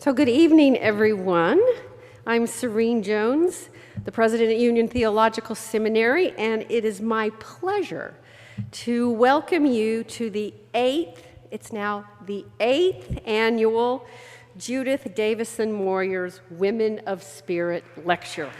So good evening, everyone. I'm Serene Jones, the president at Union Theological Seminary, and it is my pleasure to welcome you to it's now the eighth annual Judith Davison Moyers Women of Spirit Lecture.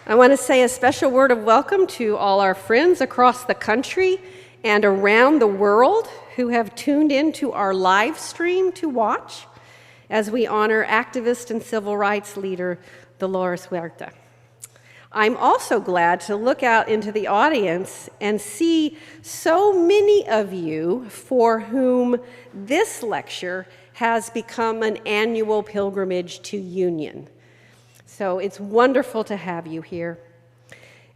I want to say a special word of welcome to all our friends across the country and around the world who have tuned into our live stream to watch as we honor activist and civil rights leader Dolores Huerta. I'm also glad to look out into the audience and see so many of you for whom this lecture has become an annual pilgrimage to Union. So it's wonderful to have you here.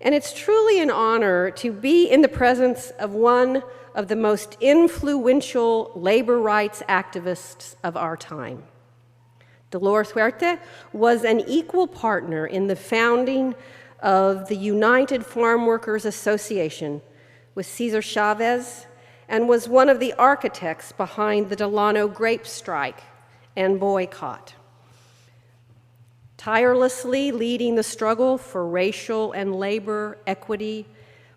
And it's truly an honor to be in the presence of one of the most influential labor rights activists of our time. Dolores Huerta was an equal partner in the founding of the United Farm Workers Association with Cesar Chavez and was one of the architects behind the Delano grape strike and boycott. Tirelessly leading the struggle for racial and labor equity,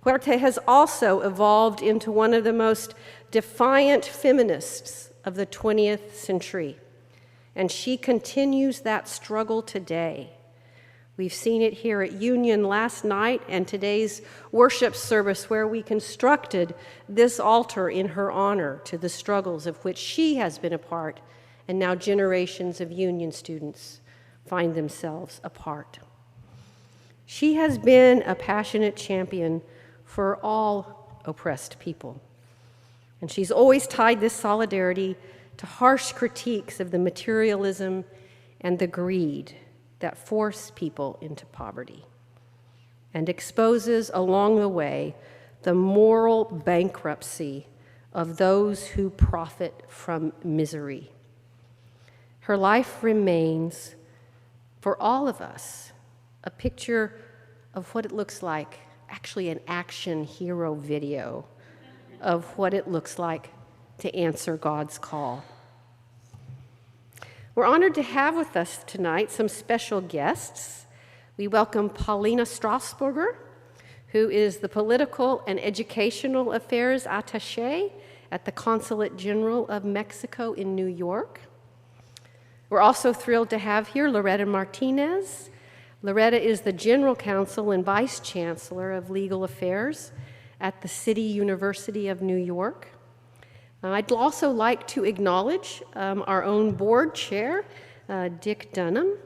Huerta has also evolved into one of the most defiant feminists of the 20th century, and she continues that struggle today. We've seen it here at Union last night and today's worship service where we constructed this altar in her honor to the struggles of which she has been a part, and now generations of Union students find themselves a part. She has been a passionate champion for all oppressed people, and she's always tied this solidarity to harsh critiques of the materialism and the greed that force people into poverty, and exposes along the way the moral bankruptcy of those who profit from misery. Her life remains, for all of us, a picture of what it looks like, actually an action hero video of what it looks like to answer God's call. We're honored to have with us tonight some special guests. We welcome Paulina Strasburger, who is the Political and Educational Affairs Attaché at the Consulate General of Mexico in New York. We're also thrilled to have here Loretta Martinez. Loretta is the General Counsel and Vice Chancellor of Legal Affairs at the City University of New York. I'd also like to acknowledge our own board chair, Dick Dunham.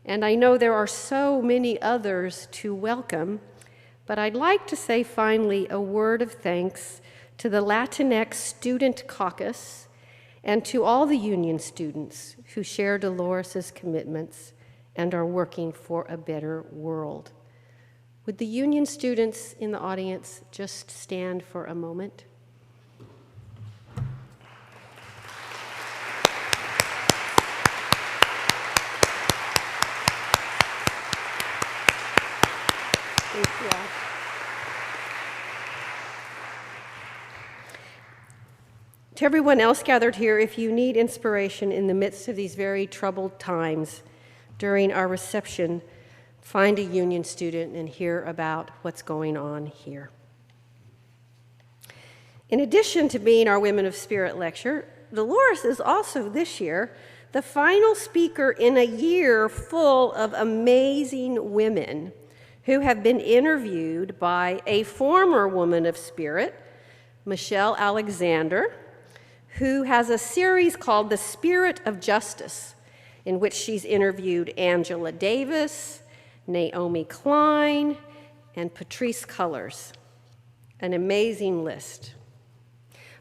And I know there are so many others to welcome, but I'd like to say finally a word of thanks to the Latinx Student Caucus and to all the Union students who share Dolores's commitments and are working for a better world. Would the Union students in the audience just stand for a moment? Thank you all. To everyone else gathered here, if you need inspiration in the midst of these very troubled times during our reception, find a Union student and hear about what's going on here. In addition to being our Women of Spirit lecture, Dolores is also this year the final speaker in a year full of amazing women who have been interviewed by a former Woman of Spirit, Michelle Alexander, who has a series called The Spirit of Justice, in which she's interviewed Angela Davis, Naomi Klein, and Patrisse Cullors. An amazing list.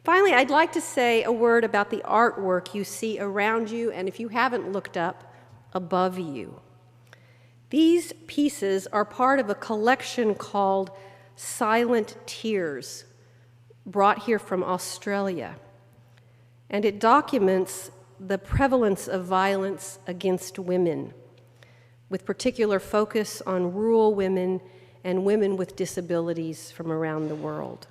Finally, I'd like to say a word about the artwork you see around you, and if you haven't looked up, above you. These pieces are part of a collection called Silent Tears, brought here from Australia. And it documents the prevalence of violence against women, with particular focus on rural women and women with disabilities from around the world.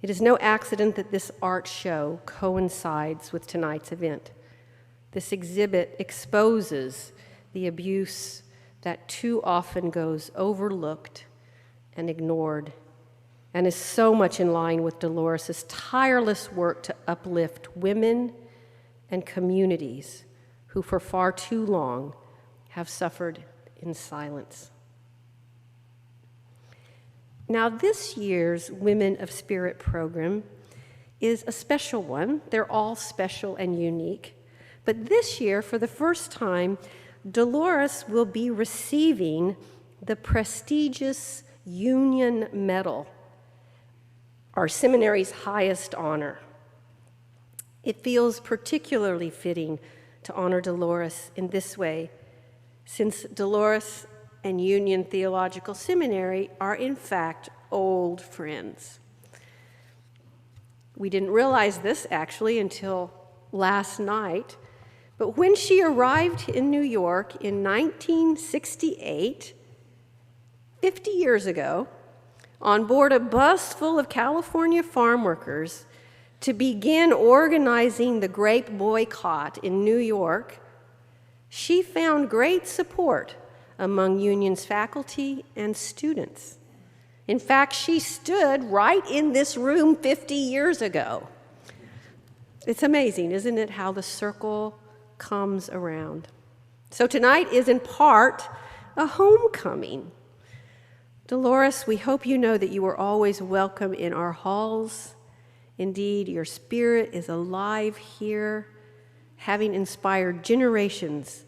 It is no accident that this art show coincides with tonight's event. This exhibit exposes the abuse that too often goes overlooked and ignored, and is so much in line with Dolores' tireless work to uplift women and communities who for far too long have suffered in silence. Now, this year's Women of Spirit program is a special one. They're all special and unique. But this year, for the first time, Dolores will be receiving the prestigious Union Medal, our seminary's highest honor. It feels particularly fitting to honor Dolores in this way, since Dolores and Union Theological Seminary are in fact old friends. We didn't realize this actually until last night, but when she arrived in New York in 1968, 50 years ago, on board a bus full of California farm workers to begin organizing the grape boycott in New York, she found great support among Union's faculty and students. In fact, she stood right in this room 50 years ago. It's amazing, isn't it, how the circle comes around. So tonight is in part a homecoming. Dolores, we hope you know that you are always welcome in our halls. Indeed, your spirit is alive here, having inspired generations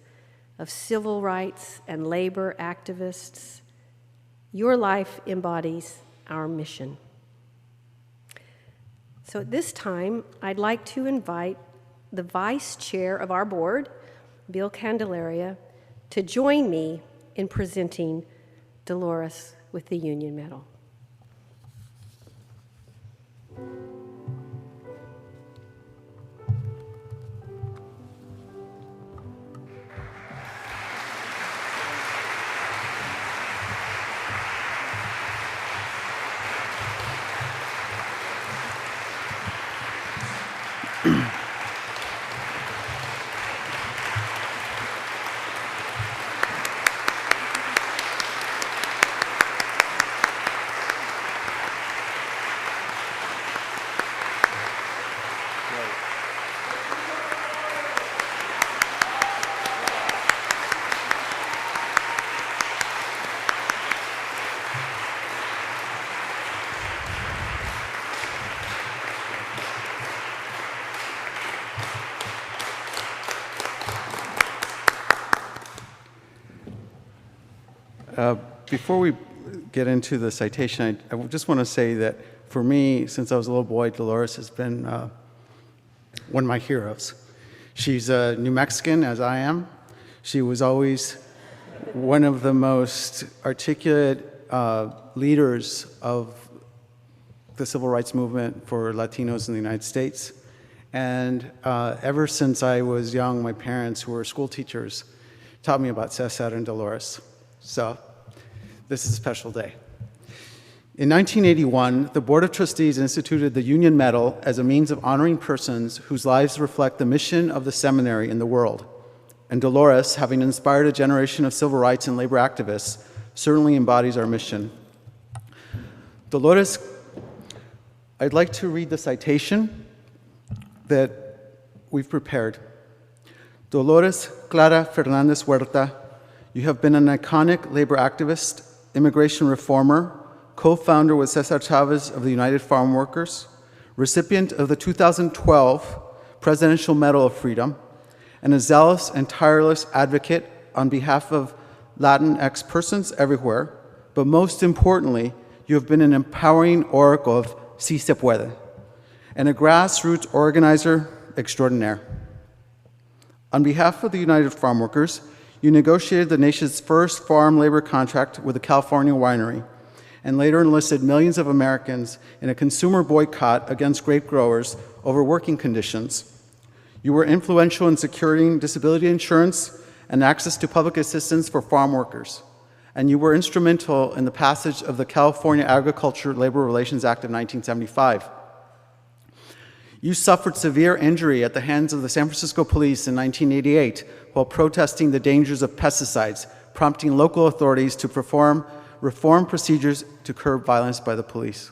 of civil rights and labor activists. Your life embodies our mission. So at this time, I'd like to invite the vice chair of our board, Bill Candelaria, to join me in presenting Dolores with the Union Medal. Before we get into the citation, I just want to say that for me, since I was a little boy, Dolores has been one of my heroes. She's a New Mexican, as I am. She was always one of the most articulate leaders of the civil rights movement for Latinos in the United States. And ever since I was young, my parents, who were school teachers, taught me about Cesar and Dolores. So this is a special day. In 1981, the Board of Trustees instituted the Union Medal as a means of honoring persons whose lives reflect the mission of the seminary in the world. And Dolores, having inspired a generation of civil rights and labor activists, certainly embodies our mission. Dolores, I'd like to read the citation that we've prepared. Dolores Clara Fernandez Huerta, you have been an iconic labor activist, immigration reformer, co-founder with Cesar Chavez of the United Farm Workers, recipient of the 2012 Presidential Medal of Freedom, and a zealous and tireless advocate on behalf of Latinx persons everywhere, but most importantly, you have been an empowering oracle of Si Se Puede, and a grassroots organizer extraordinaire. On behalf of the United Farm Workers, you negotiated the nation's first farm labor contract with a California winery, and later enlisted millions of Americans in a consumer boycott against grape growers over working conditions. You were influential in securing disability insurance and access to public assistance for farm workers, and you were instrumental in the passage of the California Agriculture Labor Relations Act of 1975. You suffered severe injury at the hands of the San Francisco police in 1988 while protesting the dangers of pesticides, prompting local authorities to reform procedures to curb violence by the police.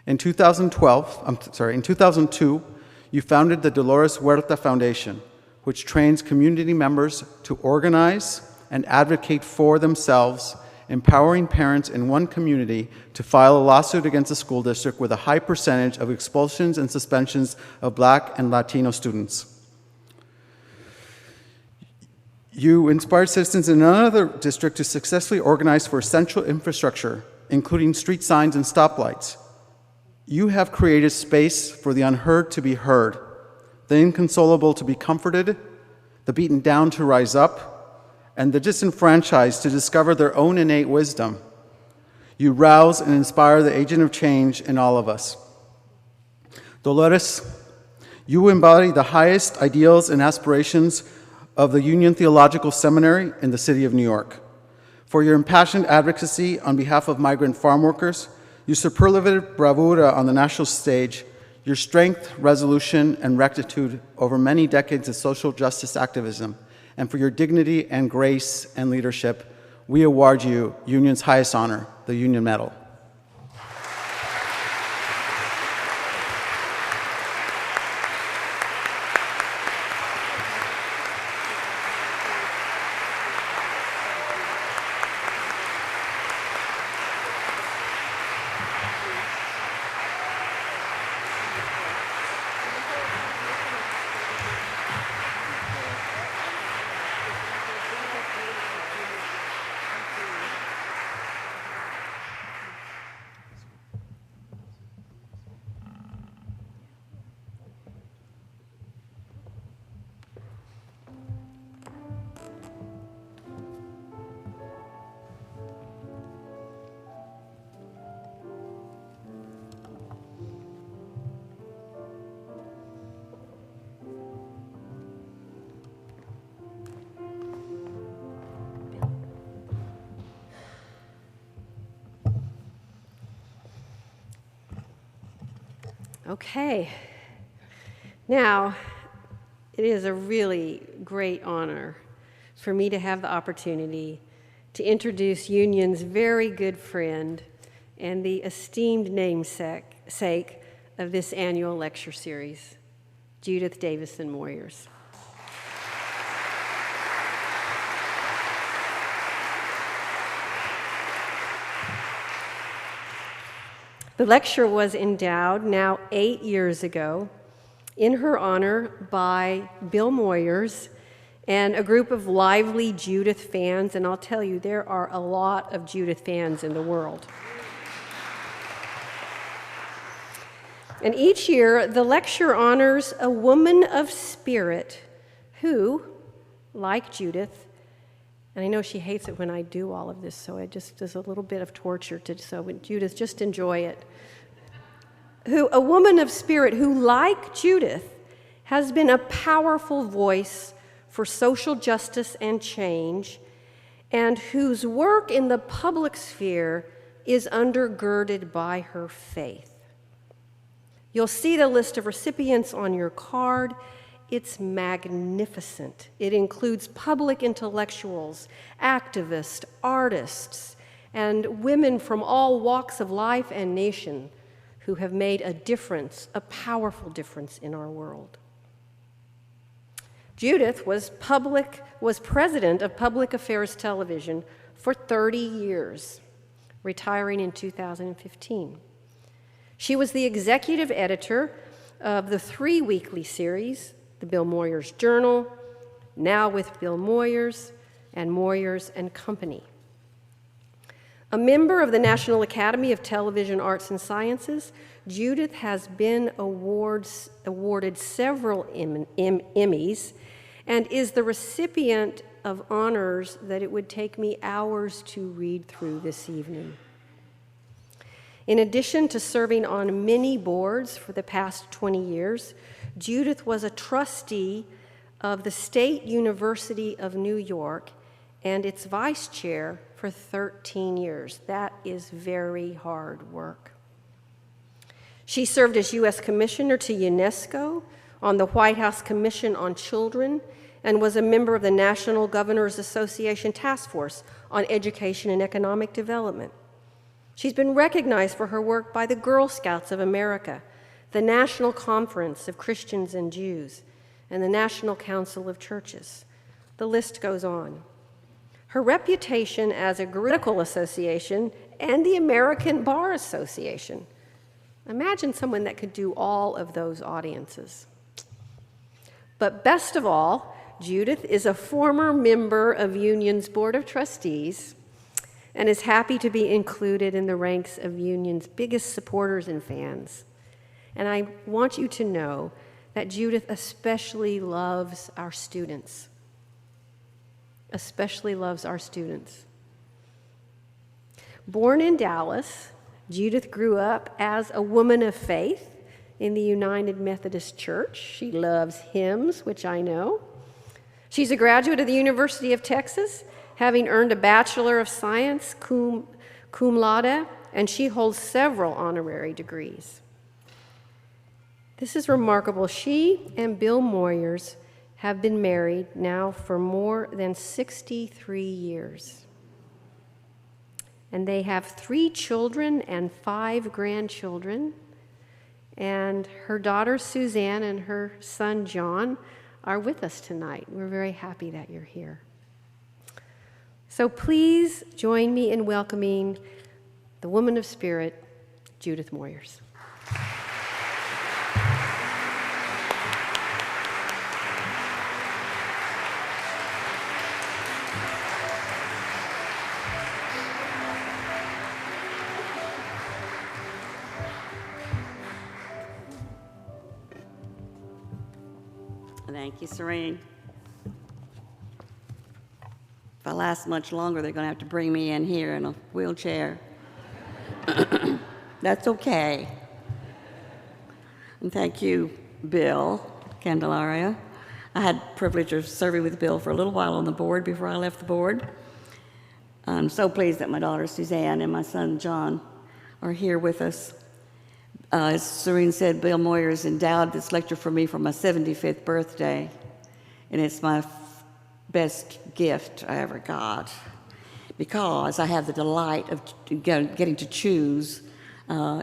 In 2002, you founded the Dolores Huerta Foundation, which trains community members to organize and advocate for themselves, empowering parents in one community to file a lawsuit against a school district with a high percentage of expulsions and suspensions of Black and Latino students. You inspired citizens in another district to successfully organize for essential infrastructure, including street signs and stoplights. You have created space for the unheard to be heard, the inconsolable to be comforted, the beaten down to rise up, and the disenfranchised to discover their own innate wisdom. You rouse and inspire the agent of change in all of us. Dolores, you embody the highest ideals and aspirations of the Union Theological Seminary in the city of New York. For your impassioned advocacy on behalf of migrant farm workers, your superlative bravura on the national stage, your strength, resolution, and rectitude over many decades of social justice activism, and for your dignity and grace and leadership, we award you Union's highest honor, the Union Medal. Okay. Now, it is a really great honor for me to have the opportunity to introduce Union's very good friend and the esteemed namesake of this annual lecture series, Judith Davison Moyers. The lecture was endowed now 8 years ago in her honor by Bill Moyers and a group of lively Judith fans, and I'll tell you, there are a lot of Judith fans in the world. And each year, the lecture honors a woman of spirit who, like Judith, and I know she hates it when I do all of this, so it just is a little bit of torture so Judith, just enjoy it. A woman of spirit who, like Judith, has been a powerful voice for social justice and change, and whose work in the public sphere is undergirded by her faith. You'll see the list of recipients on your card. It's magnificent. It includes public intellectuals, activists, artists, and women from all walks of life and nation who have made a difference, a powerful difference in our world. Judith was president of Public Affairs Television for 30 years, retiring in 2015. She was the executive editor of the 3 weekly series, the Bill Moyers Journal, Now with Bill Moyers, and Moyers and Company. A member of the National Academy of Television Arts and Sciences, Judith has been awarded several Emmys and is the recipient of honors that it would take me hours to read through this evening. In addition to serving on many boards for the past 20 years, Judith was a trustee of the State University of New York and its vice chair for 13 years. That is very hard work. She served as U.S. Commissioner to UNESCO on the White House Commission on Children and was a member of the National Governors Association Task Force on Education and Economic Development. She's been recognized for her work by the Girl Scouts of America, the National Conference of Christians and Jews, and the National Council of Churches. The list goes on. Her reputation as a critical association and the American Bar Association. Imagine someone that could do all of those audiences. But best of all, Judith is a former member of Union's Board of Trustees and is happy to be included in the ranks of Union's biggest supporters and fans. And I want you to know that Judith especially loves our students. Especially loves our students. Born in Dallas, Judith grew up as a woman of faith in the United Methodist Church. She loves hymns, which I know. She's a graduate of the University of Texas, having earned a Bachelor of Science cum laude, and she holds several honorary degrees. This is remarkable. She and Bill Moyers have been married now for more than 63 years. And they have 3 children and 5 grandchildren. And her daughter Suzanne and her son John are with us tonight. We're very happy that you're here. So please join me in welcoming the woman of spirit, Judith Moyers. Thank you, Serene. If I last much longer, they're going to have to bring me in here in a wheelchair. That's okay. And thank you, Bill Candelaria. I had the privilege of serving with Bill for a little while on the board before I left the board. I'm so pleased that my daughter Suzanne and my son John are here with us. As Serene said, Bill Moyers endowed this lecture for me for my 75th birthday, and it's my best gift I ever got because I have the delight of getting to choose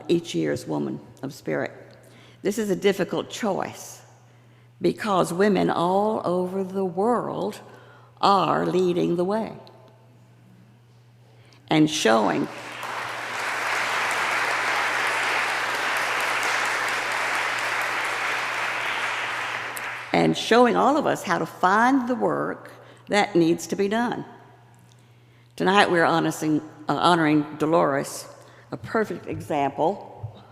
each year's Woman of Spirit. This is a difficult choice because women all over the world are leading the way and showing all of us how to find the work that needs to be done. Tonight we're honoring Dolores, a perfect example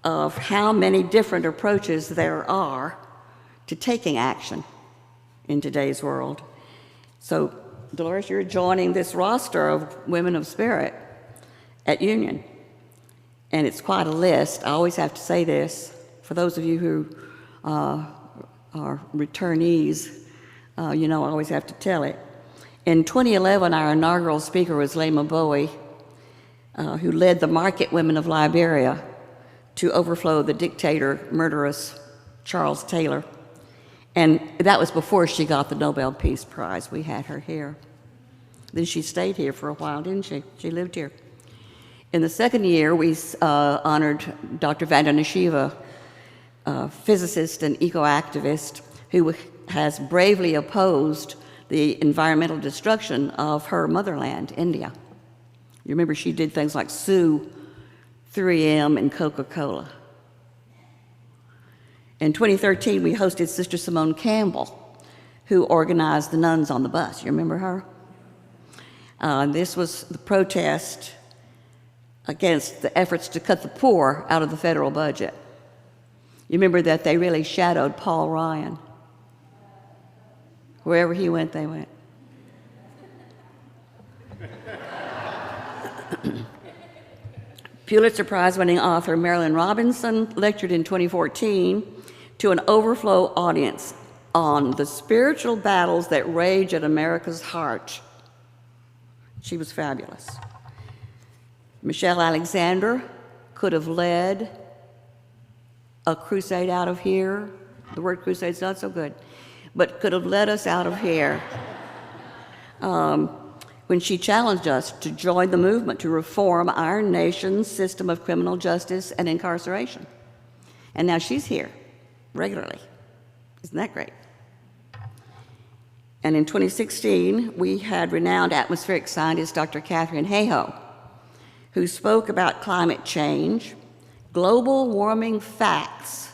of how many different approaches there are to taking action in today's world. So, Dolores, you're joining this roster of Women of Spirit at Union, and it's quite a list. I always have to say this, for those of you who are returnees, I always have to tell it. In 2011, our inaugural speaker was Lema Bowie, who led the market women of Liberia to overthrow the dictator, murderous Charles Taylor. And that was before she got the Nobel Peace Prize. We had her here. Then she stayed here for a while, didn't she? She lived here. In the second year, we honored Dr. Vandana Shiva, physicist and eco-activist who has bravely opposed the environmental destruction of her motherland, India. You remember she did things like sue 3M and Coca-Cola. In 2013, we hosted Sister Simone Campbell, who organized the nuns on the bus. You remember her? This was the protest against the efforts to cut the poor out of the federal budget. You remember that they really shadowed Paul Ryan. Wherever he went, they went. Pulitzer Prize-winning author Marilyn Robinson lectured in 2014 to an overflow audience on the spiritual battles that rage at America's heart. She was fabulous. Michelle Alexander could have led a crusade out of here. The word crusade's not so good, but could have led us out of here when she challenged us to join the movement to reform our nation's system of criminal justice and incarceration. And now she's here regularly. Isn't that great? And in 2016, we had renowned atmospheric scientist Dr. Catherine Hayhoe, who spoke about climate change, global warming facts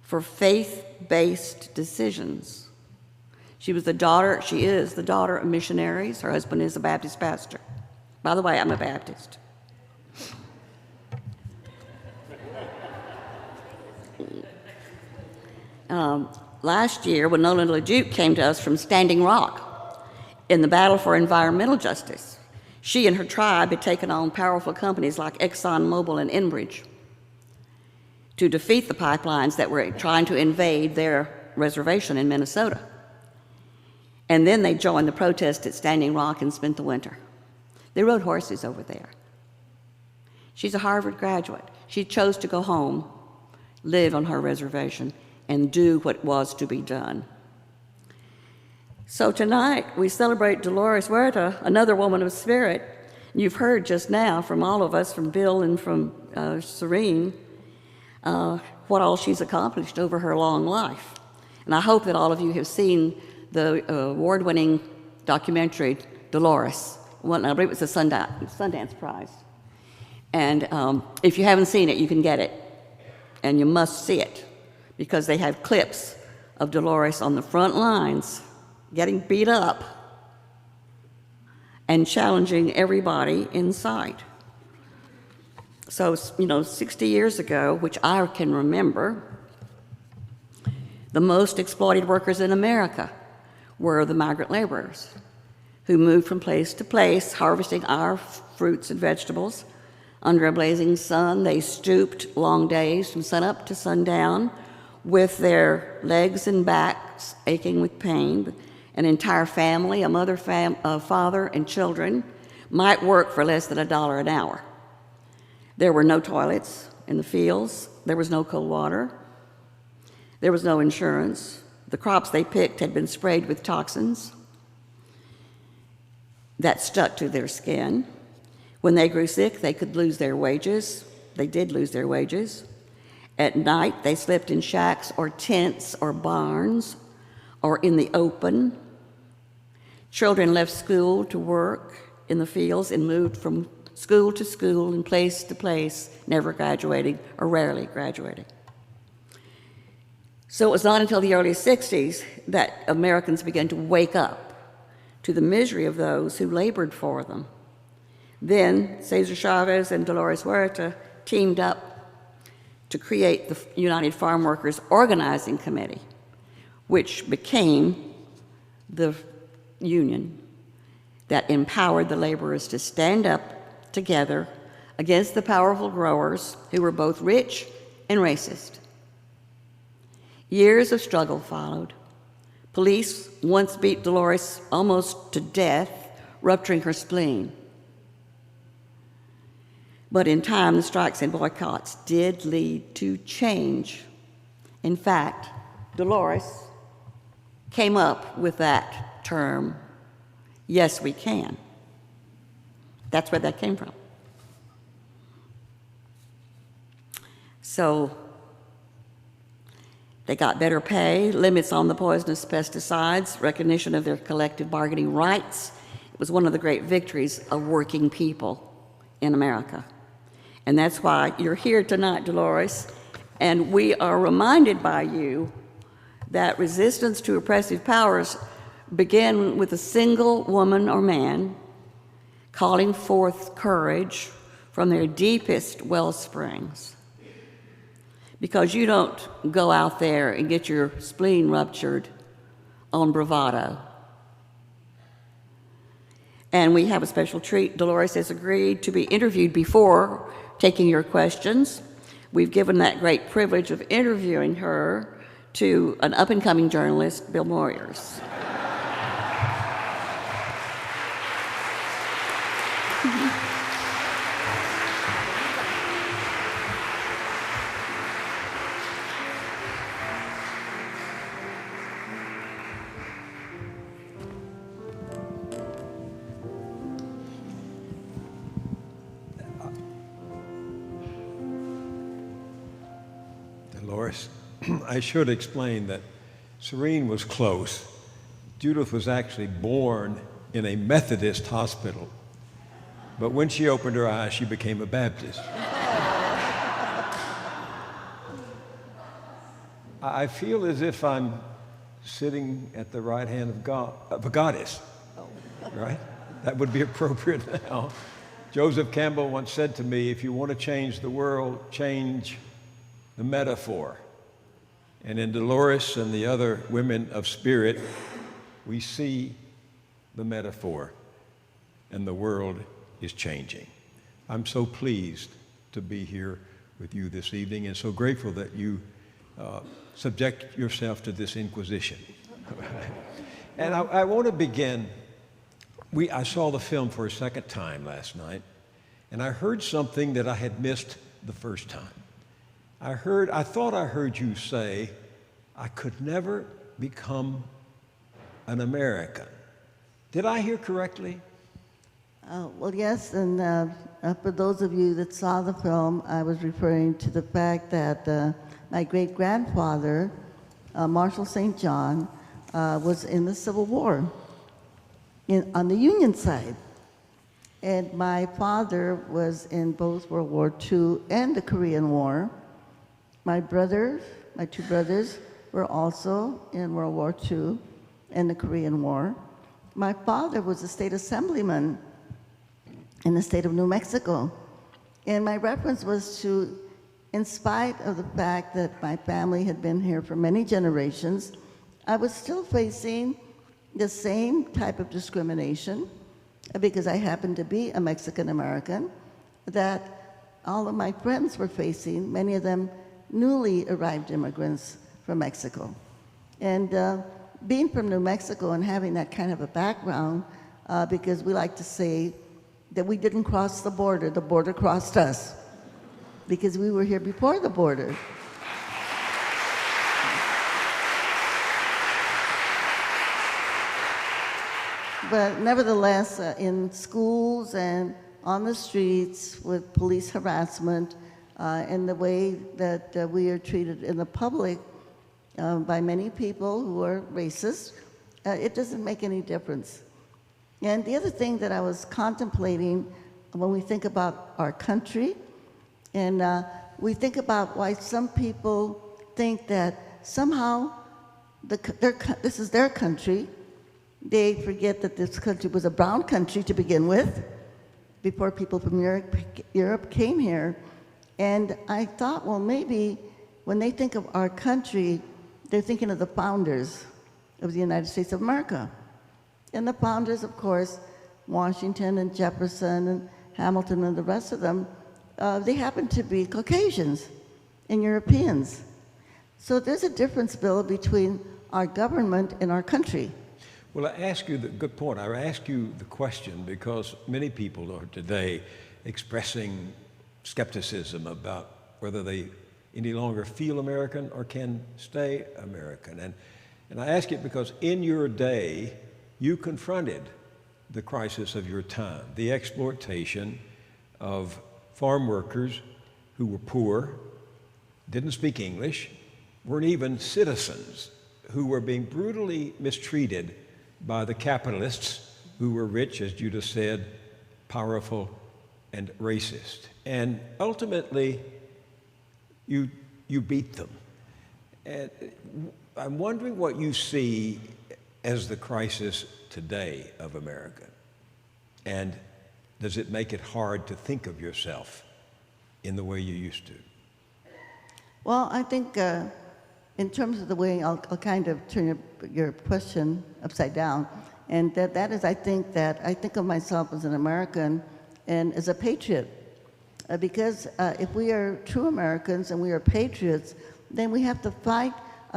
for faith-based decisions. She is the daughter of missionaries. Her husband is a Baptist pastor. By the way, I'm a Baptist. Last year, when Nolan LeDuc came to us from Standing Rock in the battle for environmental justice, she and her tribe had taken on powerful companies like ExxonMobil and Enbridge to defeat the pipelines that were trying to invade their reservation in Minnesota. And then they joined the protest at Standing Rock and spent the winter. They rode horses over there. She's a Harvard graduate. She chose to go home, live on her reservation, and do what was to be done. So tonight, we celebrate Dolores Huerta, another woman of spirit. You've heard just now from all of us, from Bill and from Serene, what all she's accomplished over her long life. And I hope that all of you have seen the award-winning documentary, Dolores. Well, I believe it was a Sundance Prize. And if you haven't seen it, you can get it. And you must see it, because they have clips of Dolores on the front lines, getting beat up and challenging everybody in sight. So, 60 years ago, which I can remember, the most exploited workers in America were the migrant laborers who moved from place to place, harvesting our fruits and vegetables under a blazing sun. They stooped long days from sunup to sundown with their legs and backs aching with pain. An entire family, a mother, a father, and children might work for less than $1 an hour. There were no toilets in the fields. There was no cold water. There was no insurance. The crops they picked had been sprayed with toxins that stuck to their skin. When they grew sick, they could lose their wages. They did lose their wages. At night, they slept in shacks or tents or barns or in the open. Children left school to work in the fields and moved from school to school and place to place, never graduating or rarely graduating. So it was not until the early 60s that Americans began to wake up to the misery of those who labored for them. Then Cesar Chavez and Dolores Huerta teamed up to create the United Farm Workers Organizing Committee, which became the union that empowered the laborers to stand up together against the powerful growers who were both rich and racist. Years of struggle followed. Police once beat Dolores almost to death, rupturing her spleen. But in time, the strikes and boycotts did lead to change. In fact, Dolores came up with that term, yes, we can. That's where that came from. So they got better pay, limits on the poisonous pesticides, recognition of their collective bargaining rights. It was one of the great victories of working people in America. And that's why you're here tonight, Dolores, and we are reminded by you that resistance to oppressive powers began with a single woman or man calling forth courage from their deepest well springs. Because you don't go out there and get your spleen ruptured on bravado. And we have a special treat. Dolores has agreed to be interviewed before taking your questions. We've given that great privilege of interviewing her to an up-and-coming journalist, Bill Moyers. Dolores, I should explain that Serene was close. Judith was actually born in a Methodist hospital, but when she opened her eyes, she became a Baptist. I feel as if I'm sitting at the right hand of God, of a goddess, right? That would be appropriate now. Joseph Campbell once said to me, if you want to change the world, change the metaphor. And in Dolores and the other women of spirit, we see the metaphor, and the world is changing. I'm so pleased to be here with you this evening, and so grateful that you subject yourself to this inquisition. And I want to begin. I saw the film for a second time last night, and I heard something that I had missed the first time. I thought I heard you say, I could never become an American. Did I hear correctly? Well, yes, and for those of you that saw the film, I was referring to the fact that my great-grandfather, Marshall St. John, was in the Civil War on the Union side. And my father was in both World War II and the Korean War. My two brothers, were also in World War II and the Korean War. My father was a state assemblyman in the state of New Mexico. And my reference was to, in spite of the fact that my family had been here for many generations, I was still facing the same type of discrimination because I happened to be a Mexican American that all of my friends were facing, many of them newly arrived immigrants from Mexico. And being from New Mexico and having that kind of a background, because we like to say that we didn't cross the border crossed us, because we were here before the border. But nevertheless, in schools and on the streets with police harassment and the way that we are treated in the public by many people who are racist, it doesn't make any difference. And the other thing that I was contemplating when we think about our country, and we think about why some people think that somehow this is their country. They forget that this country was a brown country to begin with, before people from Europe came here. And I thought, well, maybe when they think of our country, they're thinking of the founders of the United States of America. And the founders, of course, Washington and Jefferson and Hamilton and the rest of them, they happen to be Caucasians and Europeans. So there's a difference, Bill, between our government and our country. Well, I ask you good point. I ask you the question because many people are today expressing skepticism about whether they any longer feel American or can stay American. And I ask it because in your day, you confronted the crisis of your time, the exploitation of farm workers who were poor, didn't speak English, weren't even citizens, who were being brutally mistreated by the capitalists who were rich, as Judith said, powerful, and racist. And ultimately, you beat them. And I'm wondering what you see as the crisis today of America. And does it make it hard to think of yourself in the way you used to? Well, I think in terms of the way I'll kind of turn your question upside down, and that is I think of myself as an American and as a patriot. Because if we are true Americans and we are patriots, then we have to fight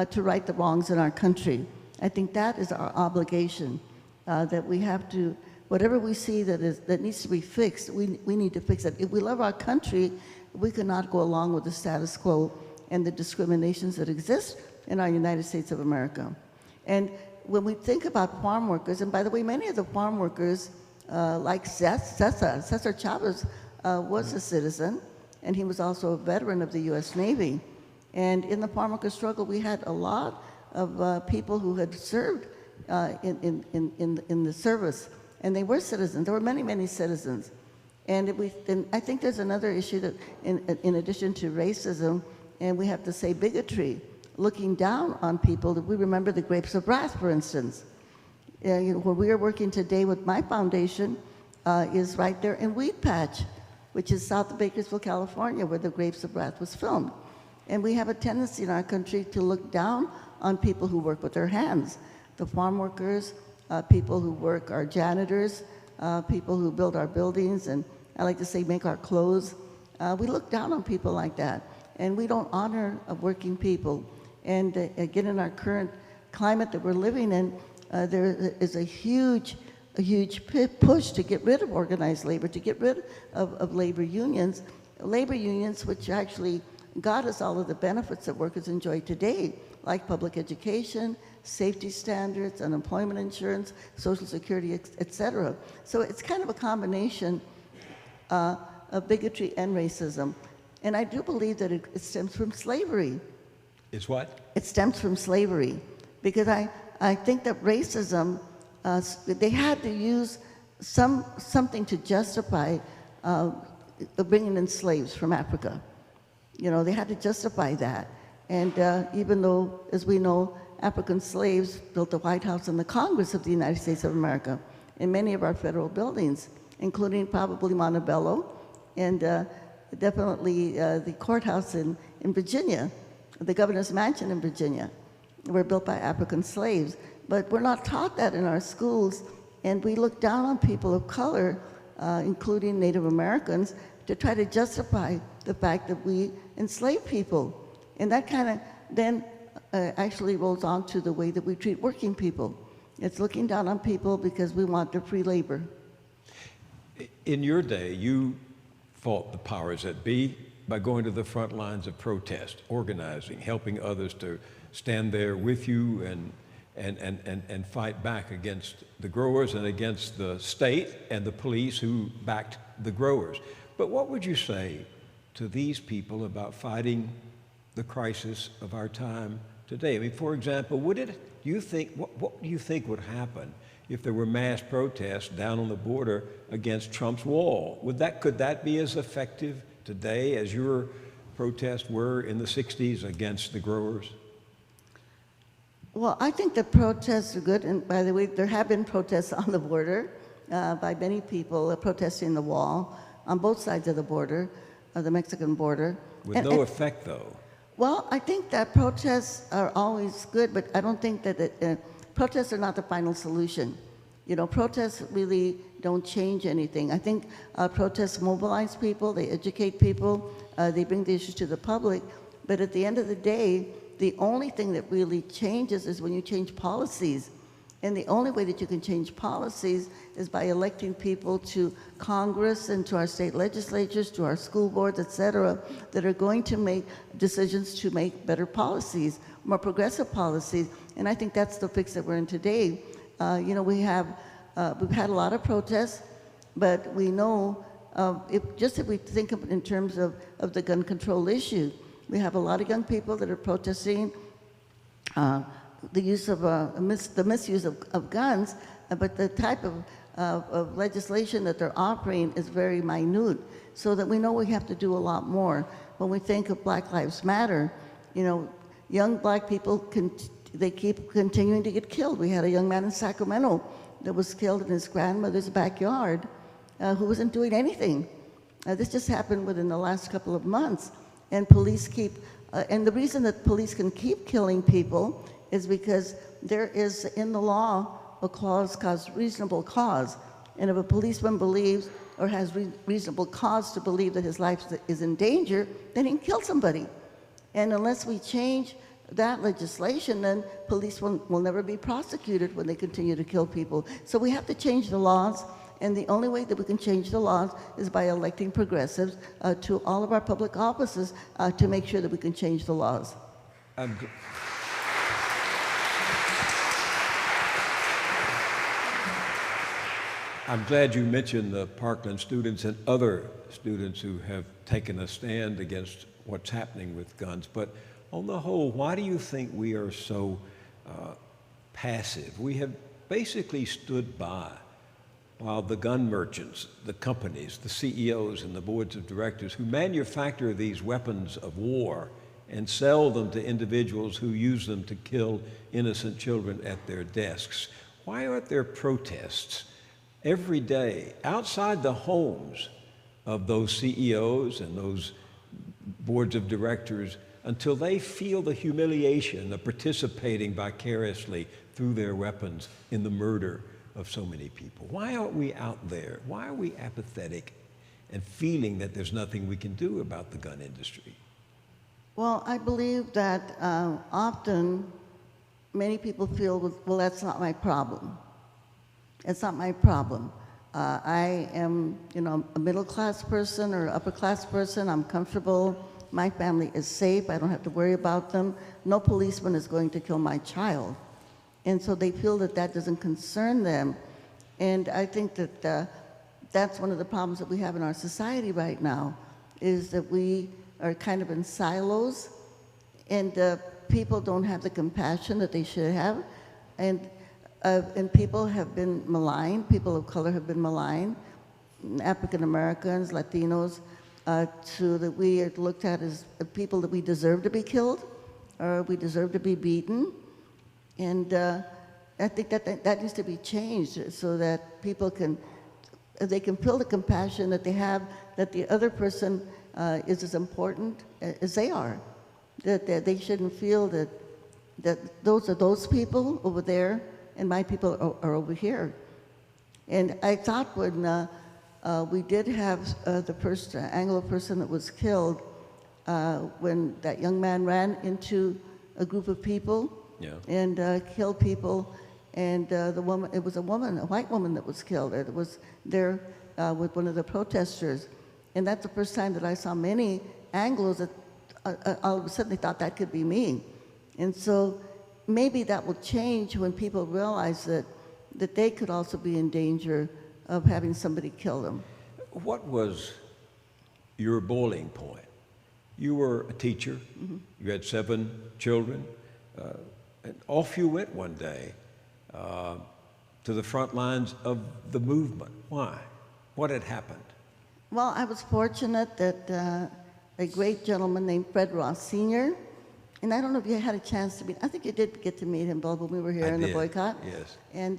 to right the wrongs in our country. I think that is our obligation, that we have to whatever we see that needs to be fixed, we need to fix it. If we love our country, we cannot go along with the status quo and the discriminations that exist in our United States of America. And when we think about farm workers, and by the way, many of the farm workers, like Cesar Chavez, was a citizen, and he was also a veteran of the U.S. Navy. And in the farm worker struggle, we had a lot of people who had served in the service, and they were citizens. There were many, many citizens. And I think there's another issue that, in addition to racism, and we have to say bigotry, looking down on people. We remember the grapes of wrath, for instance. Where we are working today with my foundation is right there in Weed Patch, which is south of Bakersfield, California, where the Grapes of Wrath was filmed. And we have a tendency in our country to look down on people who work with their hands. The farm workers, people who work, our janitors, people who build our buildings, and I like to say make our clothes. We look down on people like that, and we don't honor working people. And again, in our current climate that we're living in, there is a huge push to get rid of organized labor, to get rid of labor unions which actually got us all of the benefits that workers enjoy today, like public education, safety standards, unemployment insurance, Social Security, et cetera. So it's kind of a combination of bigotry and racism. And I do believe that it stems from slavery. It's what? It stems from slavery, because I think that racism, they had to use something to justify bringing in slaves from Africa. They had to justify that. And even though, as we know, African slaves built the White House and the Congress of the United States of America and many of our federal buildings, including probably Montebello and definitely the courthouse in Virginia, the governor's mansion in Virginia, were built by African slaves. But we're not taught that in our schools, and we look down on people of color, including Native Americans, to try to justify the fact that we enslave people. And that kind of then actually rolls on to the way that we treat working people. It's looking down on people because we want their free labor. In your day, you fought the powers that be by going to the front lines of protest, organizing, helping others to stand there with you and fight back against the growers and against the state and the police who backed the growers. But what would you say to these people about fighting the crisis of our time today? I mean, for example, what do you think would happen if there were mass protests down on the border against Trump's wall? Could that be as effective today as your protests were in the 60s against the growers? Well, I think the protests are good, and by the way, there have been protests on the border by many people protesting the wall on both sides of the border, the Mexican border. With no effect, though. Well, I think that protests are always good, but I don't think that protests are not the final solution. Protests really don't change anything. I think protests mobilize people, they educate people, they bring the issues to the public, but at the end of the day, the only thing that really changes is when you change policies. And the only way that you can change policies is by electing people to Congress and to our state legislatures, to our school boards, et cetera, that are going to make decisions to make better policies, more progressive policies. And I think that's the fix that we're in today. We've had a lot of protests, but we know if we think of it in terms of the gun control issue, we have a lot of young people that are protesting the use of the misuse of guns, but the type of legislation that they're offering is very minute, so that we know we have to do a lot more. When we think of Black Lives Matter, young black people they keep continuing to get killed. We had a young man in Sacramento that was killed in his grandmother's backyard who wasn't doing anything. This just happened within the last couple of months. And police and the reason that police can keep killing people is because there is in the law a clause called reasonable cause. And if a policeman believes or has reasonable cause to believe that his life is in danger, then he can kill somebody. And unless we change that legislation, then police will never be prosecuted when they continue to kill people. So we have to change the laws, and the only way that we can change the laws is by electing progressives to all of our public offices to make sure that we can change the laws. I'm glad you mentioned the Parkland students and other students who have taken a stand against what's happening with guns. But on the whole, why do you think we are so passive? We have basically stood by while the gun merchants, the companies, the CEOs, and the boards of directors who manufacture these weapons of war and sell them to individuals who use them to kill innocent children at their desks. Why aren't there protests every day outside the homes of those CEOs and those boards of directors until they feel the humiliation of participating vicariously through their weapons in the murder of so many people? Why aren't we out there? Why are we apathetic and feeling that there's nothing we can do about the gun industry? Well, I believe that often many people feel, well, that's not my problem. It's not my problem. I am, a middle-class person or upper-class person. I'm comfortable. My family is safe. I don't have to worry about them. No policeman is going to kill my child. And so they feel that that doesn't concern them. And I think that that's one of the problems that we have in our society right now, is that we are kind of in silos, and people don't have the compassion that they should have. And people have been maligned. People of color have been maligned. African Americans, Latinos, so that we are looked at as people that we deserve to be killed, or we deserve to be beaten. And I think that needs to be changed so that people can feel the compassion that they have, that the other person is as important as they are. That they shouldn't feel that those are those people over there and my people are over here. And I thought when we did have the first Anglo person that was killed, when that young man ran into a group of people, yeah, and killed people, and the woman, it was a woman, a white woman that was killed. It was there with one of the protesters. And that's the first time that I saw many Anglos that all of a sudden they thought that could be me. And so maybe that will change when people realize that they could also be in danger of having somebody kill them. What was your boiling point? You were a teacher. Mm-hmm. You had 7 children. And off you went one day to the front lines of the movement. Why? What had happened? Well, I was fortunate that a great gentleman named Fred Ross Sr., and I don't know if you had a chance to meet, I think you did get to meet him, Bill, when we were here in the boycott. Yes. And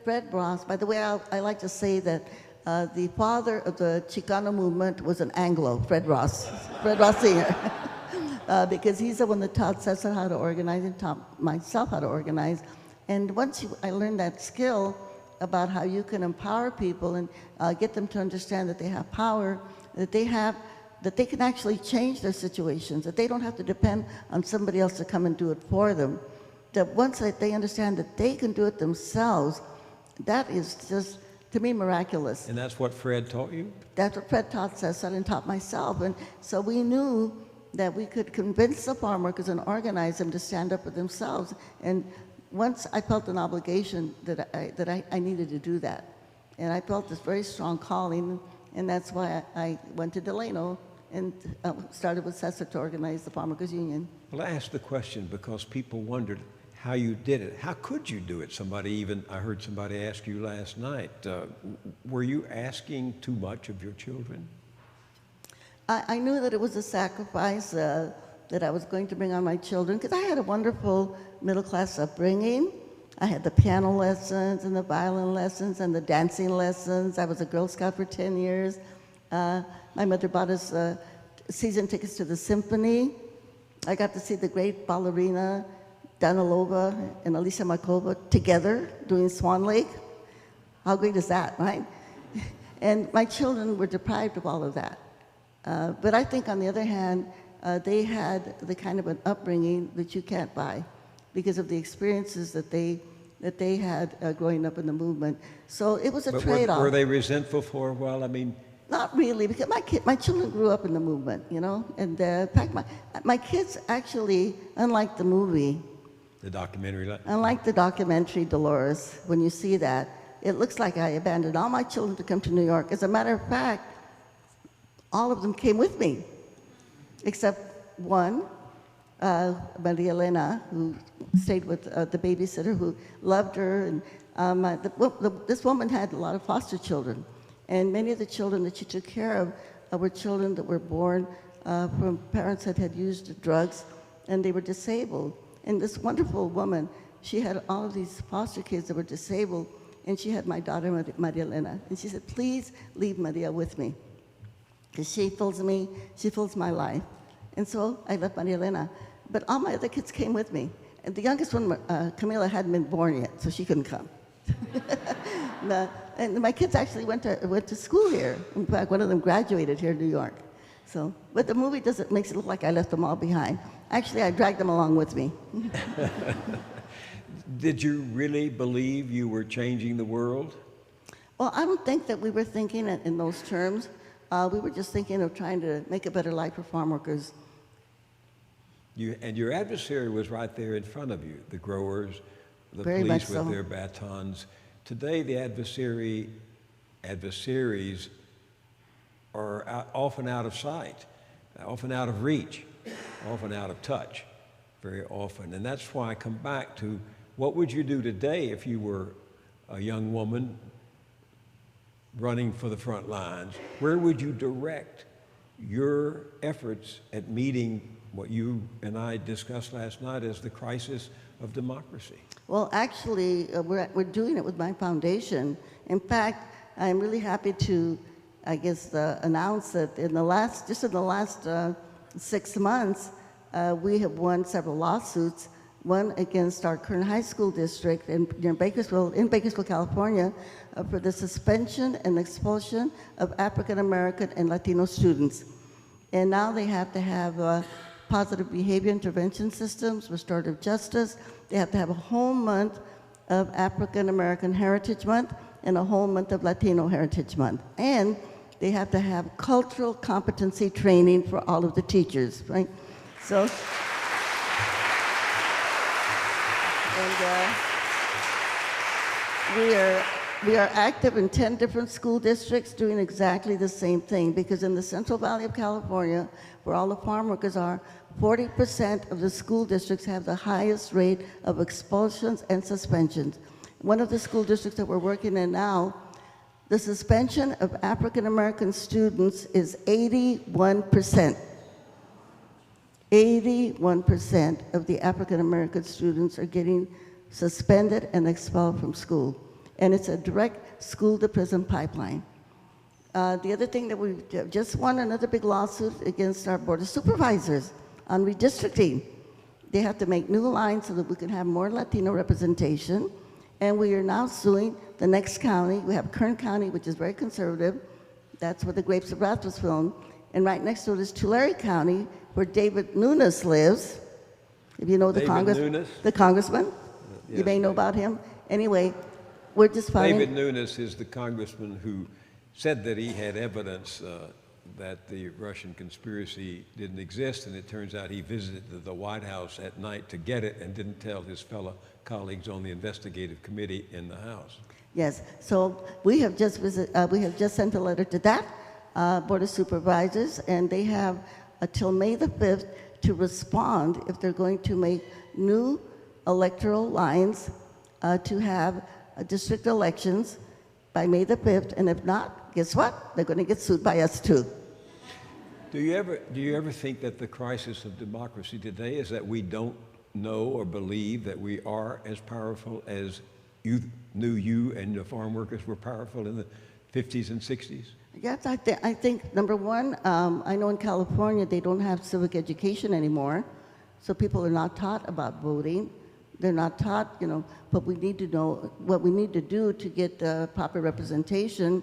Fred Ross, by the way, I like to say that the father of the Chicano movement was an Anglo, Fred Ross Sr., because he's the one that taught Cesar how to organize and taught myself how to organize. And once I learned that skill about how you can empower people and get them to understand that they have power, that they can actually change their situations, that they don't have to depend on somebody else to come and do it for them. That once they understand that they can do it themselves, that is just, to me, miraculous. And that's what Fred taught you? That's what Fred taught Cesar and taught myself. And so we knew that we could convince the farm workers and organize them to stand up for themselves. And once I felt an obligation that I needed to do that. And I felt this very strong calling, and that's why I went to Delano and started with Cesar to organize the Farm Workers Union. Well, I asked the question because people wondered how you did it. How could you do it? I heard somebody ask you last night, were you asking too much of your children? I knew that it was a sacrifice that I was going to bring on my children, because I had a wonderful middle-class upbringing. I had the piano lessons and the violin lessons and the dancing lessons. I was a Girl Scout for 10 years. My mother bought us season tickets to the symphony. I got to see the great ballerina Danilova and Alicia Markova together doing Swan Lake. How great is that, right? And my children were deprived of all of that. But I think, on the other hand, they had the kind of an upbringing that you can't buy because of the experiences that they had growing up in the movement. So it was a But trade-off. were they resentful for a while? I mean, Not really, because my children grew up in the movement, you know, and in fact, my kids actually, unlike the movie, the documentary. unlike the documentary Dolores, when you see that, it looks like I abandoned all my children to come to New York. As a matter of fact, all of them came with me, except one, Maria Elena, who stayed with the babysitter who loved her. And this woman had a lot of foster children. And many of the children that she took care of were children that were born from parents that had used drugs, and they were disabled. And this wonderful woman, she had all of these foster kids that were disabled, and she had my daughter, Maria Elena. And she said, please leave Maria with me, because she fills me, she fills my life. And so I left Maria Elena. But all my other kids came with me. And the youngest one, Camila, hadn't been born yet, so she couldn't come. And my kids actually went to school here. In fact, one of them graduated here in New York. So, but the movie makes it look like I left them all behind. Actually, I dragged them along with me. Did you really believe you were changing the world? Well, I don't think that we were thinking it in those terms. We were just thinking of trying to make a better life for farm workers. And your adversary was right there in front of you, the growers, the Very police much with so. their batons. Today, the adversaries are often out of sight, often out of reach, often out of touch, very often. And that's why I come back to what would you do today if you were a young woman running for the front lines? Where would you direct your efforts at meeting what you and I discussed last night as the crisis of democracy? Well, actually, we're doing it with my foundation. In fact, I'm really happy to, I guess, announce that in the last 6 months, we have won several lawsuits. One against our current high school district in Bakersfield, California, for the suspension and expulsion of African American and Latino students. And now they have to have positive behavior intervention systems, restorative justice. They have to have a whole month of African American Heritage Month and a whole month of Latino Heritage Month. And they have to have cultural competency training for all of the teachers, right? So, and we are active in 10 different school districts doing exactly the same thing, because in the Central Valley of California, where all the farm workers are, 40% of the school districts have the highest rate of expulsions and suspensions. One of the school districts that we're working in now, the suspension of African American students is 81%. 81% of the African American students are getting suspended and expelled from school. And it's a direct school to prison pipeline. The other thing that we just won another big lawsuit against our Board of Supervisors on redistricting. They have to make new lines so that we can have more Latino representation. And we are now suing the next county. We have Kern County, which is very conservative. That's where the Grapes of Wrath was filmed. And right next to it is Tulare County, where David Nunes lives. If you know the congressman, Yes, you may know about him. Anyway, we're just fighting. David Nunes is the congressman who said that he had evidence that the Russian conspiracy didn't exist, and it turns out he visited the White House at night to get it and didn't tell his fellow colleagues on the investigative committee in the House. Yes, so we have just sent a letter to that Board of Supervisors, and they have until May the 5th to respond if they're going to make new electoral lines to have district elections by May the 5th, and if not, guess what? They're going to get sued by us too. Do you ever think that the crisis of democracy today is that we don't know or believe that we are as powerful as you and the farm workers were powerful in the 50s and 60s? Yes, I think number one, I know in California they don't have civic education anymore, so people are not taught about voting. They're not taught, but we need to know what we need to do to get proper representation.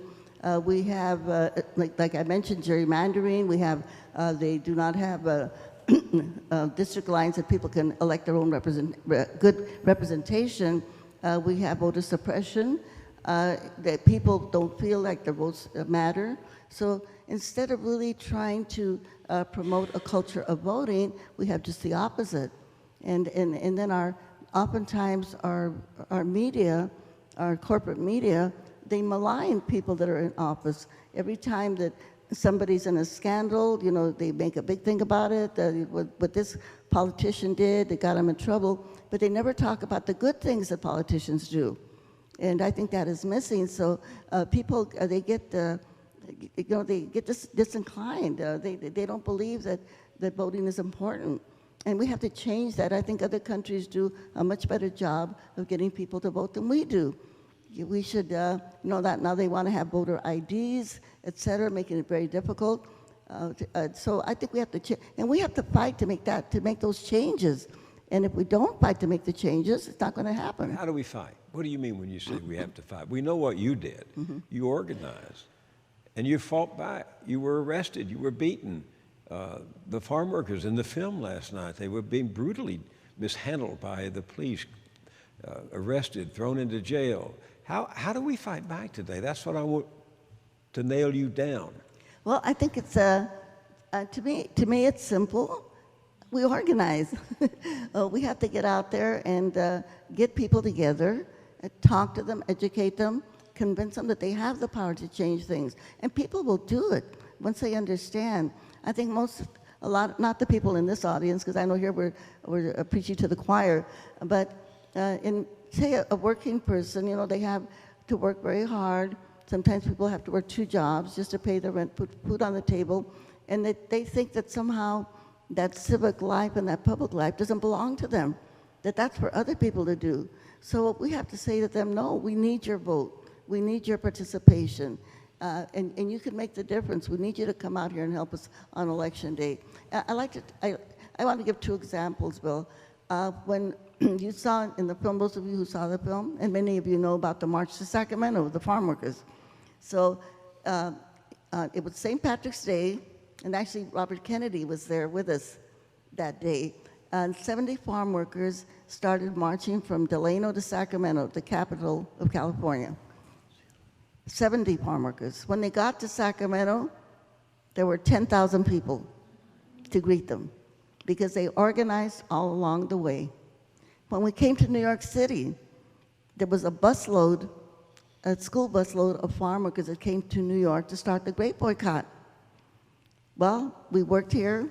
We have, like I mentioned, gerrymandering. We have, they do not have district lines that people can elect their own good representation. We have voter suppression, that people don't feel like their votes matter. So instead of really trying to promote a culture of voting, we have just the opposite. And then oftentimes our media, our corporate media, they malign people that are in office. Every time that somebody's in a scandal, you know, they make a big thing about it, what this politician did, they got him in trouble, but they never talk about the good things that politicians do. And I think that is missing. So people, they get disinclined. They don't believe that voting is important. And we have to change that. I think other countries do a much better job of getting people to vote than we do. We should know that now they want to have voter IDs, et cetera, making it very difficult. So I think we have to, and we have to fight to make those changes. And if we don't fight to make the changes, it's not going to happen. How do we fight? What do you mean when you say we have to fight? We know what you did. You organized, and you fought back. You were arrested. You were beaten. The farm workers in the film last night, they were being brutally mishandled by the police, arrested, thrown into jail. How do we fight back today? That's what I want to nail you down. Well, I think it's, to me it's simple. We organize. We have to get out there and get people together, talk to them, educate them, convince them that they have the power to change things. And people will do it once they understand. I think not the people in this audience, because I know here we're preaching to the choir, but say a working person, you know, they have to work very hard. Sometimes people have to work 2 jobs just to pay their rent, put food on the table, and they think that somehow that civic life and that public life doesn't belong to them, that's for other people to do. So we have to say to them, no, we need your vote. We need your participation. And you can make the difference. We need you to come out here and help us on election day. I want to give 2 examples, Bill. When you saw in the film, those of you who saw the film, and many of you know about the March to Sacramento with the farm workers. So it was St. Patrick's Day, and actually Robert Kennedy was there with us that day. And 70 farm workers started marching from Delano to Sacramento, the capital of California. 70 farm workers. When they got to Sacramento, there were 10,000 people to greet them because they organized all along the way. When we came to New York City, there was a busload, a school busload of farm workers that came to New York to start the grape boycott. Well, we worked here,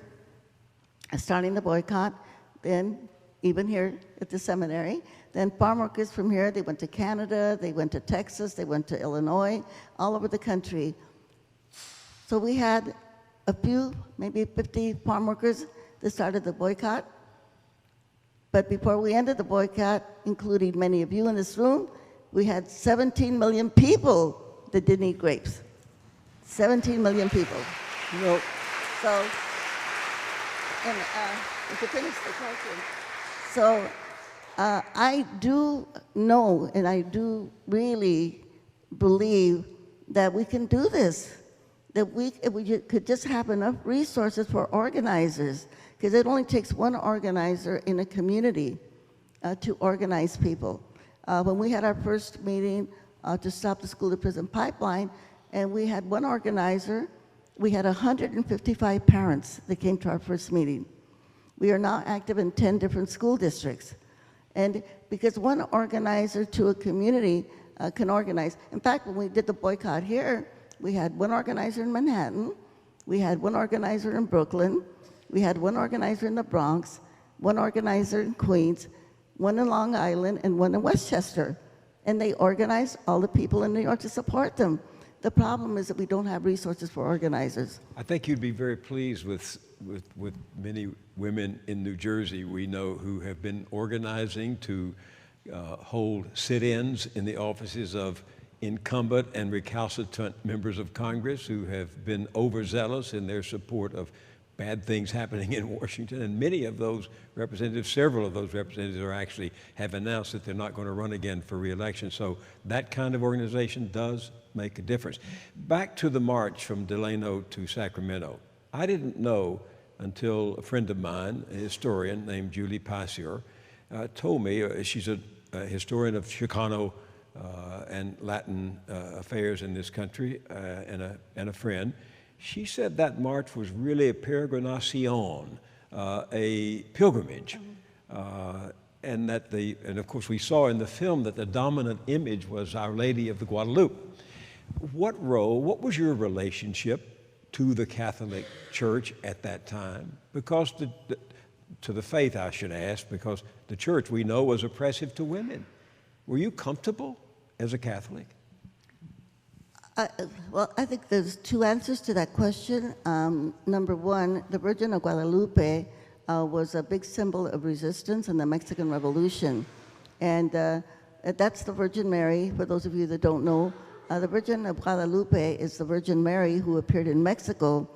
starting the boycott, then even here at the seminary. Then farm workers from here, they went to Canada, they went to Texas, they went to Illinois, all over the country. So we had a few, maybe 50 farm workers that started the boycott. But before we ended the boycott, including many of you in this room, we had 17 million people that didn't eat grapes. 17 million people. You know, So, and to finish the question, so I do know and I do really believe that we can do this, that if we could just have enough resources for organizers, because it only takes one organizer in a community to organize people. When we had our first meeting to stop the school-to-prison pipeline, and we had one organizer, we had 155 parents that came to our first meeting. We are now active in 10 different school districts. And because one organizer to a community can organize. In fact, when we did the boycott here, we had one organizer in Manhattan, we had one organizer in Brooklyn, we had one organizer in the Bronx, one organizer in Queens, one in Long Island, and one in Westchester. And they organized all the people in New York to support them. The problem is that we don't have resources for organizers. I think you'd be very pleased with many women in New Jersey we know who have been organizing to hold sit-ins in the offices of incumbent and recalcitrant members of Congress who have been overzealous in their support of bad things happening in Washington, and many of those representatives, several of those representatives have announced that they're not going to run again for re-election. So that kind of organization does make a difference. Back to the march from Delano to Sacramento. I didn't know until a friend of mine, a historian named Julie Passier, told me, she's a historian of Chicano and Latin affairs in this country, and a friend. She said that march was really a peregrinación, a pilgrimage, and of course we saw in the film that the dominant image was Our Lady of the Guadalupe. What was your relationship to the Catholic Church at that time? Because to the faith, I should ask, because the church we know was oppressive to women. Were you comfortable as a Catholic? Well, I think there's two answers to that question. Number one, the Virgin of Guadalupe was a big symbol of resistance in the Mexican Revolution. And that's the Virgin Mary, for those of you that don't know. The Virgin of Guadalupe is the Virgin Mary who appeared in Mexico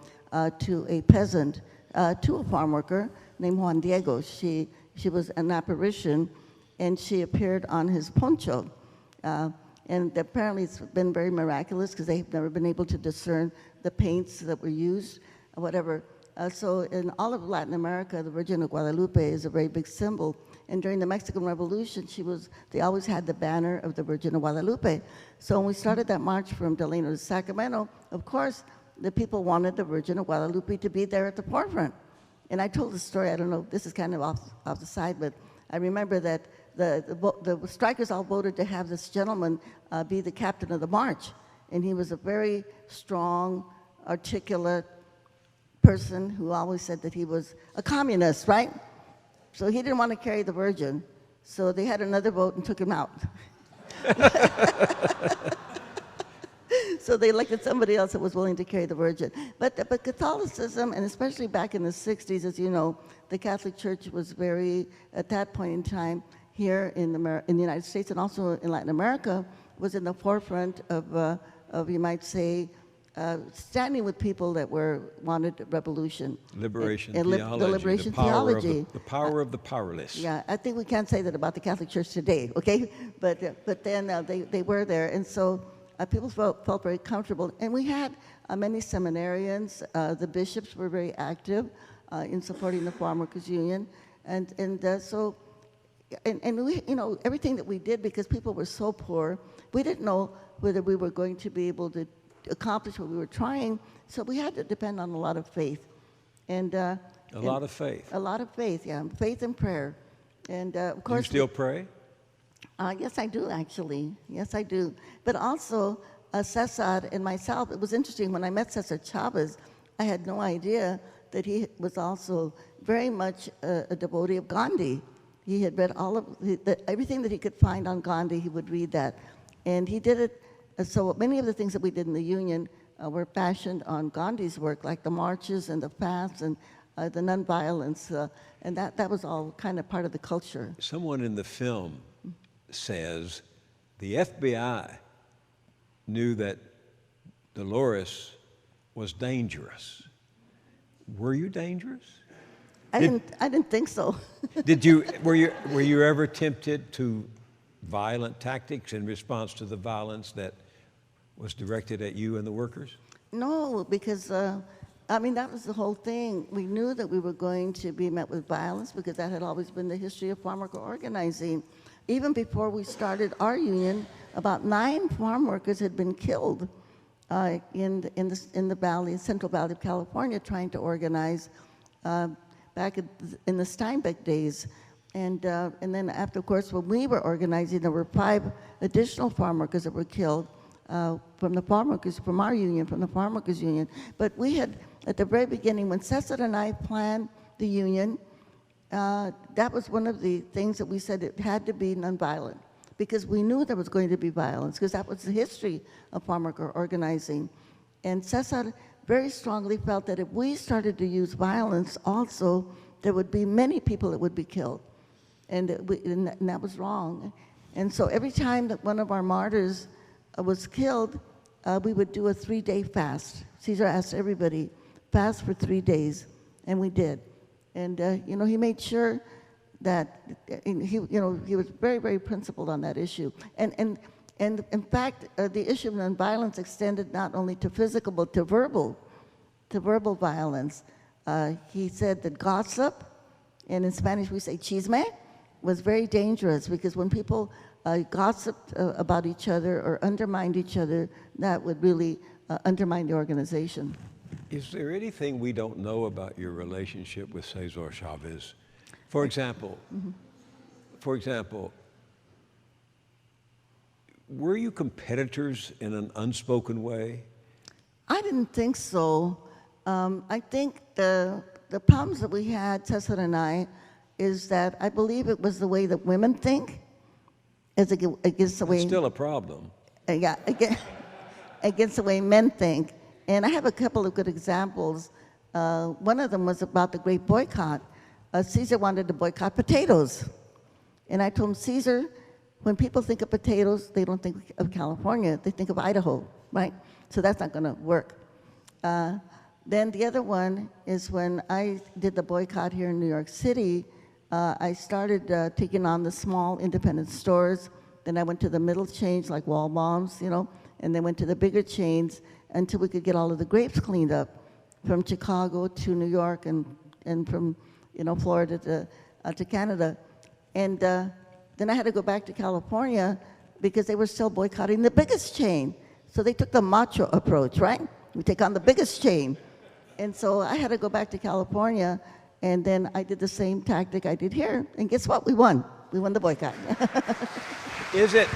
to a peasant, to a farm worker named Juan Diego. She was an apparition, and she appeared on his poncho. And apparently it's been very miraculous because they've never been able to discern the paints that were used, or whatever. So in all of Latin America, the Virgin of Guadalupe is a very big symbol. And during the Mexican Revolution, they always had the banner of the Virgin of Guadalupe. So when we started that march from Delano to Sacramento, of course, the people wanted the Virgin of Guadalupe to be there at the forefront. And I told the story, I don't know, this is kind of off the side, but I remember that the strikers all voted to have this gentleman be the captain of the march. And he was a very strong, articulate person who always said that he was a communist, right? So he didn't want to carry the Virgin. So they had another vote and took him out. So they elected somebody else that was willing to carry the Virgin. But Catholicism, and especially back in the 60s, as you know, the Catholic Church was very, at that point in time, here in the United States and also in Latin America, was in the forefront of you might say, standing with people that wanted revolution. Liberation and theology. The liberation theology. The power of the powerless. Yeah, I think we can't say that about the Catholic Church today, okay? But then they were there, and so people felt very comfortable. And we had many seminarians. The bishops were very active in supporting the Farm Workers Union. And we, everything that we did, because people were so poor, we didn't know whether we were going to be able to accomplish what we were trying, so we had to depend on a lot of faith. And a lot of faith. A lot of faith, yeah, faith and prayer. And of course— Do you still pray? Yes, I do, actually. Yes, I do. But also, Cesar and myself, it was interesting, when I met Cesar Chavez, I had no idea that he was also very much a devotee of Gandhi. He had read everything that he could find on Gandhi, he would read that. And he did it, so many of the things that we did in the Union were fashioned on Gandhi's work, like the marches and the fasts and the nonviolence, and that was all kind of part of the culture. Someone in the film says the FBI knew that Dolores was dangerous. Were you dangerous? I didn't think so. Were you ever tempted to violent tactics in response to the violence that was directed at you and the workers? No, because that was the whole thing. We knew that we were going to be met with violence because that had always been the history of farm worker organizing. Even before we started our union, about 9 farm workers had been killed in the valley, Central Valley of California, trying to organize back in the Steinbeck days. And then after, of course, when we were organizing, there were 5 additional farm workers that were killed from our union, from the Farm Workers Union. But we had, at the very beginning, when Cesar and I planned the union, that was one of the things that we said it had to be nonviolent, because we knew there was going to be violence, because that was the history of farm worker organizing. And Cesar very strongly felt that if we started to use violence also, there would be many people that would be killed. And that was wrong. And so every time that one of our martyrs was killed, we would do a 3-day fast. Cesar asked everybody, fast for 3 days. and we did. And, he made sure that he was very, very principled on that issue. And in fact, the issue of nonviolence extended not only to physical, but to verbal violence. He said that gossip, and in Spanish we say chisme, was very dangerous because when people gossiped about each other or undermined each other, that would really undermine the organization. Is there anything we don't know about your relationship with Cesar Chavez? For example, were you competitors in an unspoken way? I didn't think so. I think the problems that we had, Cesar and I, is that I believe it was the way that women think as against the way... It's still a problem. Yeah, against the way men think. And I have a couple of good examples. One of them was about the grape boycott. Cesar wanted to boycott potatoes. And I told him, Cesar, when people think of potatoes, they don't think of California, they think of Idaho, right? So that's not gonna work. Then the other one is when I did the boycott here in New York City, I started taking on the small independent stores. Then I went to the middle chains like Walmart, and then went to the bigger chains until we could get all of the grapes cleaned up from Chicago to New York and from Florida to Canada. And then I had to go back to California because they were still boycotting the biggest chain. So they took the macho approach, right? We take on the biggest chain. And so I had to go back to California, and then I did the same tactic I did here. And guess what? We won. We won the boycott. Is it?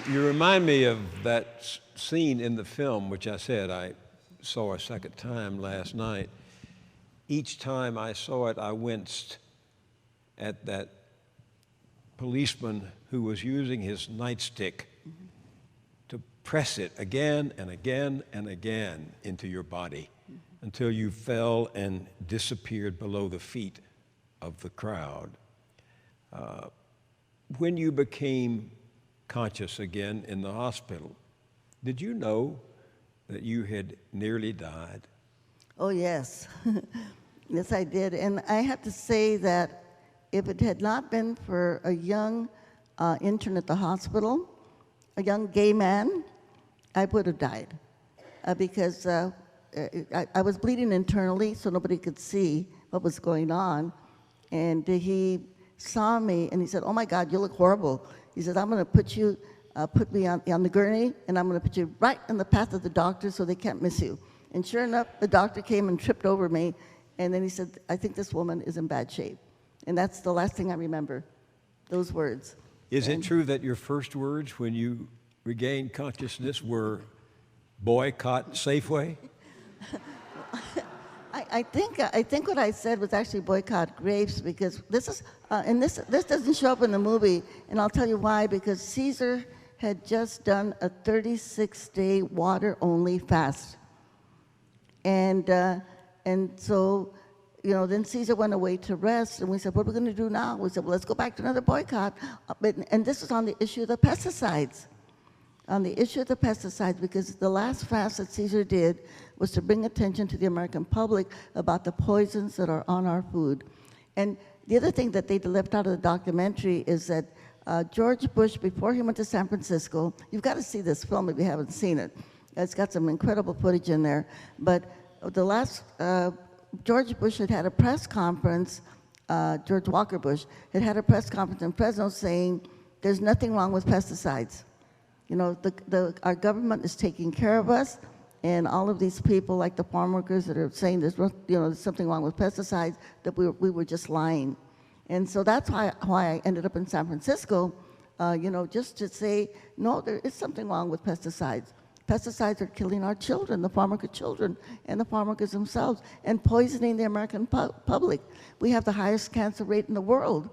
You remind me of that scene in the film, which I said I saw a second time last night. Each time I saw it, I winced at that policeman who was using his nightstick to press it again and again and again into your body until you fell and disappeared below the feet of the crowd. When you became conscious again in the hospital, did you know that you had nearly died? Oh, yes. Yes, I did. And I have to say that if it had not been for a young intern at the hospital, a young gay man, I would have died because I was bleeding internally so nobody could see what was going on. And he saw me and he said, "Oh my God, you look horrible." He said, "I'm going to put me on the gurney, and I'm going to put you right in the path of the doctor so they can't miss you." And sure enough, the doctor came and tripped over me, and then he said, "I think this woman is in bad shape." And that's the last thing I remember, those words. Is it true that your first words when you regained consciousness were boycott Safeway? I think what I said was actually boycott grapes because this is, and this doesn't show up in the movie, and I'll tell you why, because Cesar had just done a 36-day water-only fast. And so, then Cesar went away to rest, and we said, "What are we going to do now?" We said, "Well, let's go back to another boycott." And this is on the issue of the pesticides. On the issue of the pesticides, because the last fast that Cesar did was to bring attention to the American public about the poisons that are on our food. And the other thing that they left out of the documentary is that George Bush, before he went to San Francisco, you've got to see this film if you haven't seen it. It's got some incredible footage in there. But the last, George Bush had a press conference, George Walker Bush had a press conference in Fresno saying, "There's nothing wrong with pesticides. Our government is taking care of us, and all of these people, like the farm workers that are saying there's something wrong with pesticides, that we were just lying." And so that's why I ended up in San Francisco, just to say, no, there is something wrong with pesticides. Pesticides are killing our children, the farm worker children, and the farm workers themselves, and poisoning the American public. We have the highest cancer rate in the world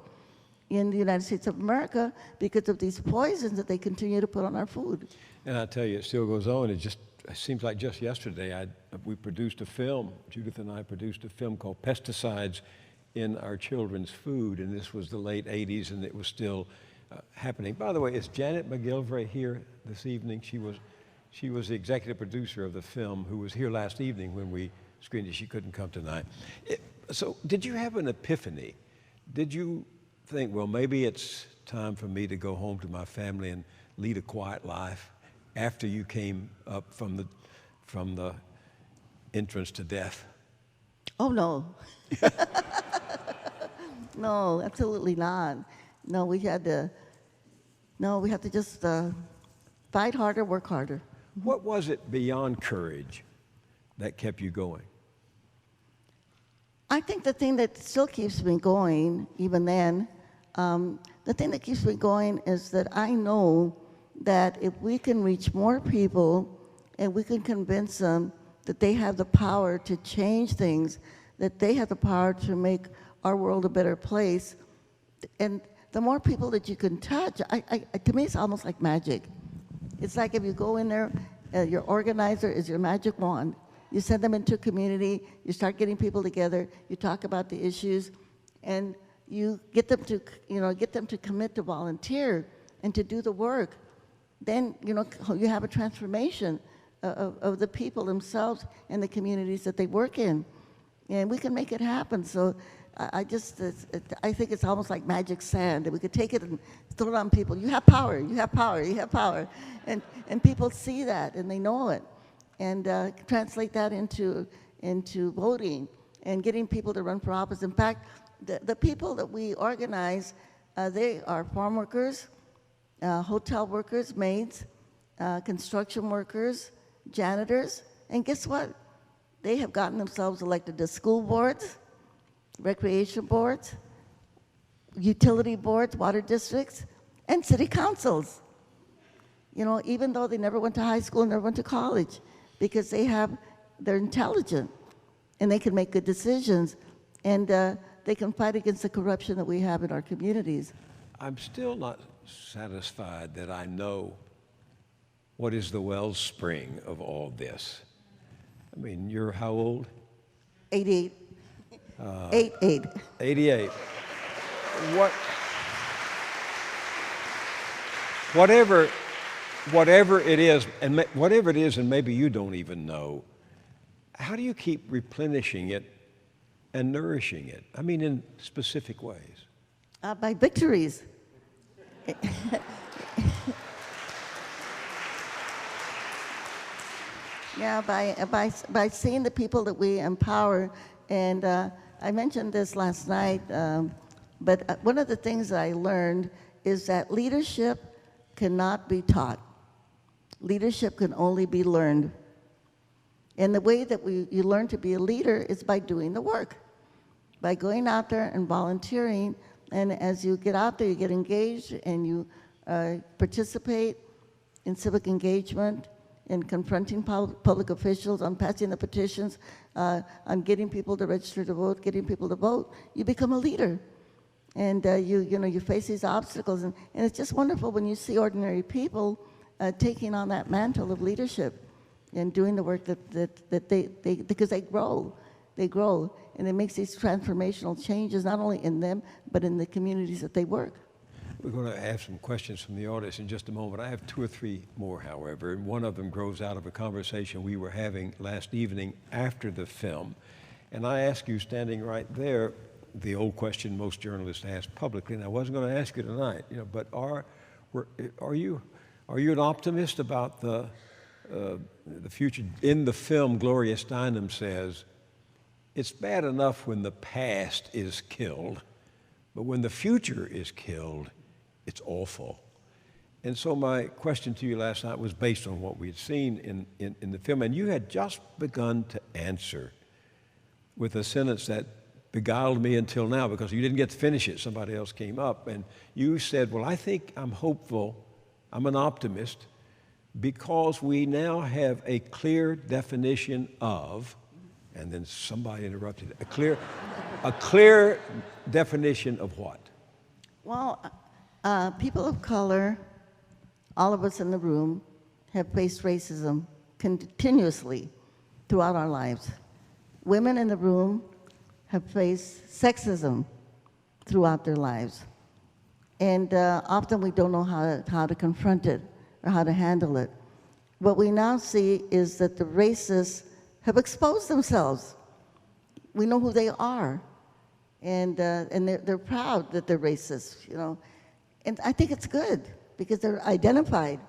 in the United States of America because of these poisons that they continue to put on our food. And I tell you, it still goes on. It seems like just yesterday we produced a film, Judith and I produced a film called Pesticides in Our Children's Food, and this was the late 80s, and it was still happening. By the way, is Janet McGilvray here this evening? She was the executive producer of the film who was here last evening when we screened it. She couldn't come tonight. So did you have an epiphany? Did you think, well, maybe it's time for me to go home to my family and lead a quiet life after you came up from the entrance to death? Oh, no. No, absolutely not. No, we had to just fight harder, work harder. What was it beyond courage that kept you going? I think the thing that still keeps me going, even then, the thing that keeps me going is that I know that if we can reach more people and we can convince them that they have the power to change things, that they have the power to make our world a better place, and the more people that you can touch, to me it's almost like magic. It's like if you go in there, your organizer is your magic wand. You send them into a community, you start getting people together, you talk about the issues, and you get them to commit to volunteer and to do the work. Then you have a transformation of the people themselves and the communities that they work in, and we can make it happen. So I think it's almost like magic sand, that we could take it and throw it on people. You have power, you have power, you have power. And people see that and they know it. And translate that into voting and getting people to run for office. In fact, the people that we organize, they are farm workers, hotel workers, maids, construction workers, janitors, and guess what? They have gotten themselves elected to school boards, recreation boards, utility boards, water districts, and city councils. Even though they never went to high school, never went to college, because they're intelligent and they can make good decisions, and they can fight against the corruption that we have in our communities. I'm still not satisfied that I know what is the wellspring of all this. I mean, you're how old? 88. 88. Whatever it is, and maybe you don't even know, how do you keep replenishing it and nourishing it? I mean, in specific ways. By victories. Yeah, by seeing the people that we empower. And I mentioned this last night, but one of the things that I learned is that leadership cannot be taught. Leadership can only be learned. And the way that you learn to be a leader is by doing the work, by going out there and volunteering. And as you get out there, you get engaged and you participate in civic engagement, in confronting public officials, on passing the petitions, on getting people to register to vote, getting people to vote. You become a leader. And you face these obstacles. And it's just wonderful when you see ordinary people taking on that mantle of leadership and doing the work that they because they grow, and it makes these transformational changes not only in them but in the communities that they work. We're going to have some questions from the audience in just a moment. I have 2 or 3 more, however, and one of them grows out of a conversation we were having last evening after the film. And I ask you, standing right there, the old question most journalists ask publicly, and I wasn't going to ask you tonight, but are you an optimist about the future? In the film, Gloria Steinem says, it's bad enough when the past is killed, but when the future is killed, it's awful. And so my question to you last night was based on what we had seen in the film, and you had just begun to answer with a sentence that beguiled me until now, because you didn't get to finish it. Somebody else came up, and you said, well, I think I'm hopeful, I'm an optimist, because we now have a clear definition of, and then somebody interrupted, a clear definition of what? Well, people of color, all of us in the room, have faced racism continuously throughout our lives. Women in the room have faced sexism throughout their lives. And often we don't know how to confront it or how to handle it. what we now see is that the racists have exposed themselves. We know who they are, and they're proud that they're racist, you know. And I think it's good because they're identified.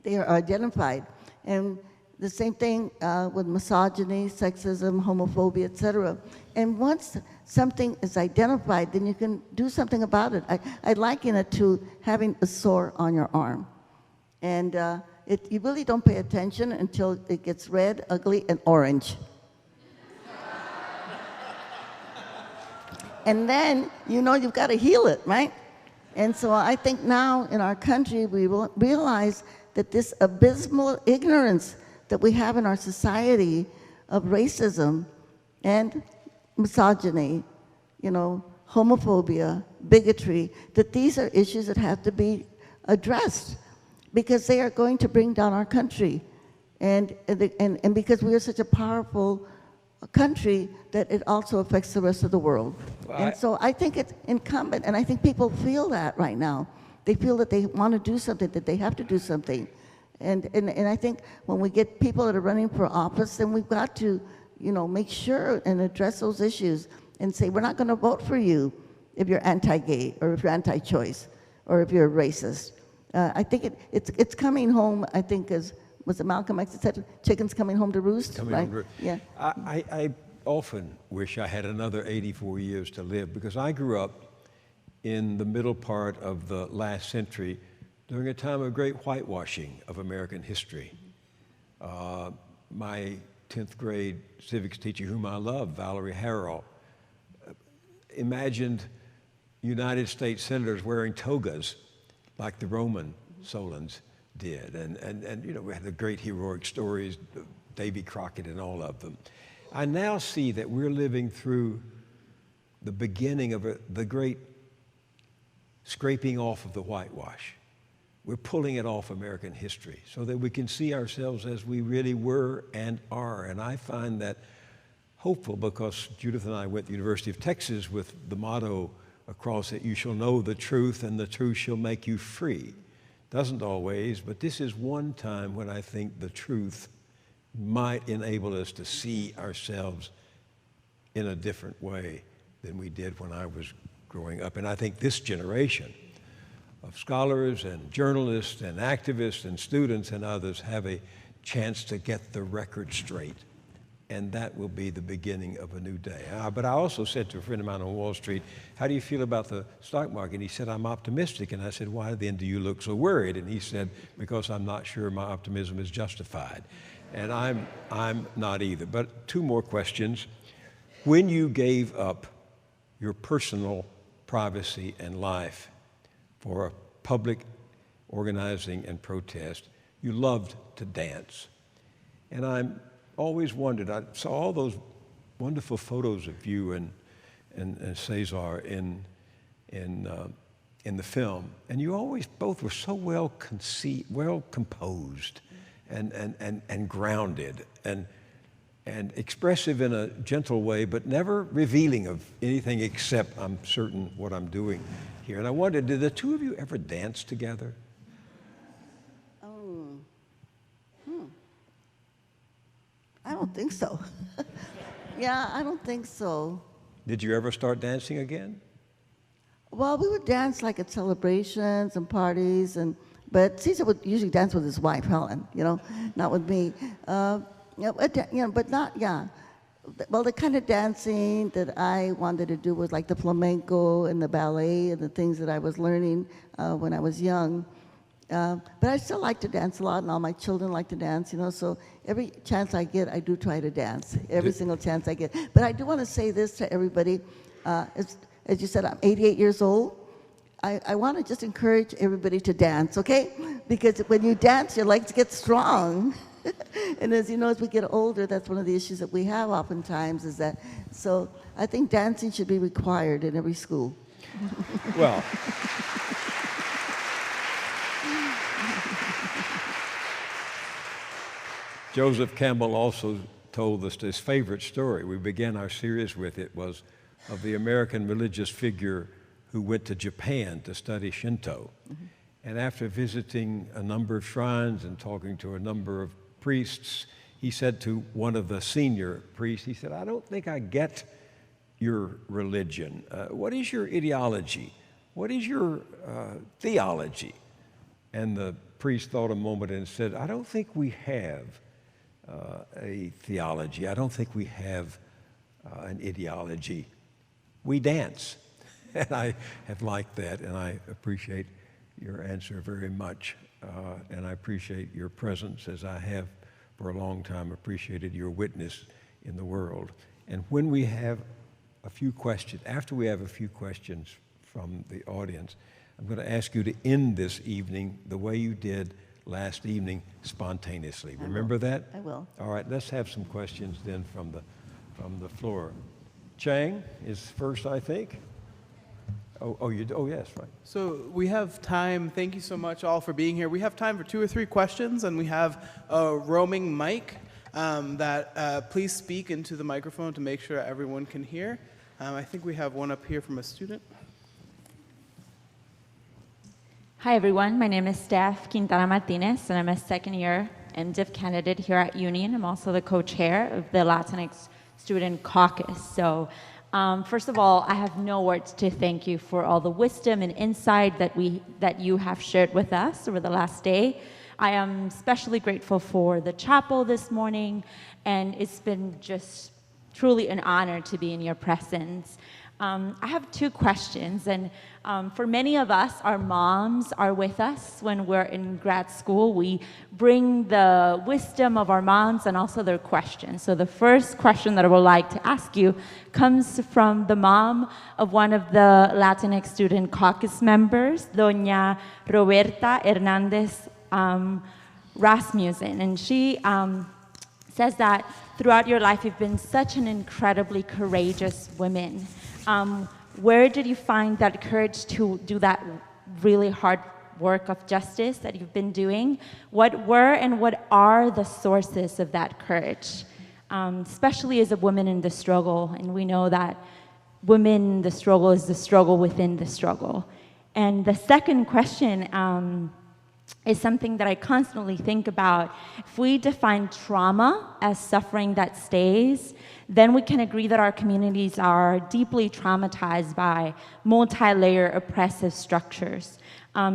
They are identified, and the same thing with misogyny, sexism, homophobia, etc. And once something is identified, then you can do something about it. I liken it to having a sore on your arm, and you really don't pay attention until it gets red, ugly, and orange. And then you know you've got to heal it, right? And so I think now in our country we will realize that this abysmal ignorance that we have in our society of racism and misogyny, you know, homophobia, bigotry, that these are issues that have to be addressed because they are going to bring down our country. And because we are such a powerful country that it also affects the rest of the world. Well, and so I think it's incumbent, and I think people feel that right now. They feel that they want to do something, that they have to do something. And I think when we get people that are running for office, then we've got to, you know, make sure and address those issues and say, we're not going to vote for you if you're anti-gay or if you're anti-choice or if you're a racist. I think it's coming home, I think, as was it Malcolm X that said, chicken's coming home to roost, Coming right? home to roost. Yeah. I often wish I had another 84 years to live because I grew up in the middle part of the last century during a time of great whitewashing of American history. My 10th grade civics teacher, whom I love, Valerie Harrell, imagined United States senators wearing togas like the Roman Solons did. And you know, we had the great heroic stories, Davy Crockett and all of them. I now see that we're living through the beginning of the great scraping off of the whitewash. We're pulling it off American history so that we can see ourselves as we really were and are. And I find that hopeful because Judith and I went to the University of Texas with the motto across it, you shall know the truth and the truth shall make you free. Doesn't always, but this is one time when I think the truth might enable us to see ourselves in a different way than we did when I was growing up. And I think this generation of scholars and journalists and activists and students and others have a chance to get the record straight. And that will be the beginning of a new day. But I also said to a friend of mine on Wall Street, how do you feel about the stock market? He said, I'm optimistic. And I said, why then do you look so worried? And he said, because I'm not sure my optimism is justified. And I'm not either. But two more questions. When you gave up your personal privacy and life for a public organizing and protest, you loved to dance. And I'm always wondered, I saw all those wonderful photos of you and Cesar in the film, and you always both were so well composed and grounded and expressive in a gentle way, but never revealing of anything except I'm certain what I'm doing here. And I wondered, did the two of you ever dance together? I don't think so. Yeah, I don't think so. Did you ever start dancing again? Well, we would dance like at celebrations and parties, but Caesar would usually dance with his wife, Helen, you know, not with me. But not, yeah. Well, the kind of dancing that I wanted to do was like the flamenco and the ballet and the things that I was learning when I was young. But I still like to dance a lot, and all my children like to dance, you know, so every chance I get, I do try to dance, every single chance I get. But I do want to say this to everybody. As you said, I'm 88 years old. I want to just encourage everybody to dance, okay? Because when you dance, your legs get strong. And as you know, as we get older, that's one of the issues that we have oftentimes is that. So I think dancing should be required in every school. Well, Joseph Campbell also told us his favorite story. We began our series with it, was of the American religious figure who went to Japan to study Shinto. And after visiting a number of shrines and talking to a number of priests, he said to one of the senior priests, he said, I don't think I get your religion. What is your ideology? What is your theology? And the priest thought a moment and said, I don't think we have a theology. I don't think we have an ideology. We dance. And I have liked that, and I appreciate your answer very much. And I appreciate your presence, as I have for a long time appreciated your witness in the world. And when we have a few questions, after we have a few questions from the audience, I'm going to ask you to end this evening the way you did last evening, spontaneously. Remember that? I will. All right, let's have some questions then from the floor. Chang is first, I think. Oh, yes, right. So we have time. Thank you so much all for being here. We have time for 2 or 3 questions, and we have a roaming mic please speak into the microphone to make sure everyone can hear. I think we have one up here from a student. Hi, everyone. My name is Steph Quintana Martinez, and I'm a second-year MDiv candidate here at Union. I'm also the co-chair of the Latinx Student Caucus. So first of all, I have no words to thank you for all the wisdom and insight that you have shared with us over the last day. I am especially grateful for the chapel this morning, and it's been just truly an honor to be in your presence. I have 2 questions, and for many of us, our moms are with us when we're in grad school. We bring the wisdom of our moms and also their questions. So the first question that I would like to ask you comes from the mom of one of the Latinx Student Caucus members, Doña Roberta Hernandez Rasmussen, and she says that throughout your life you've been such an incredibly courageous woman. Where did you find that courage to do that really hard work of justice that you've been doing? What were and what are the sources of that courage, especially as a woman in the struggle? And we know that women in the struggle is the struggle within the struggle. And the second question is something that I constantly think about. If we define trauma as suffering that stays, then we can agree that our communities are deeply traumatized by multi-layer oppressive structures.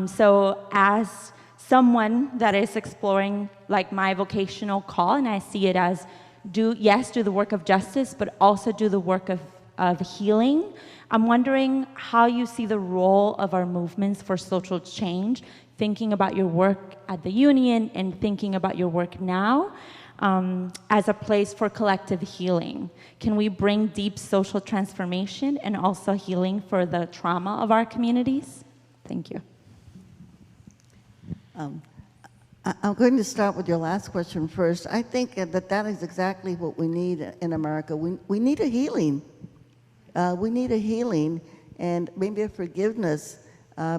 So as someone that is exploring like my vocational call, and I see it as do the work of justice, but also do the work of healing, I'm wondering how you see the role of our movements for social change, thinking about your work at the Union and thinking about your work now as a place for collective healing. Can we bring deep social transformation and also healing for the trauma of our communities? Thank you. I'm going to start with your last question first. I think that is exactly what we need in America. We need a healing. We need a healing and maybe a forgiveness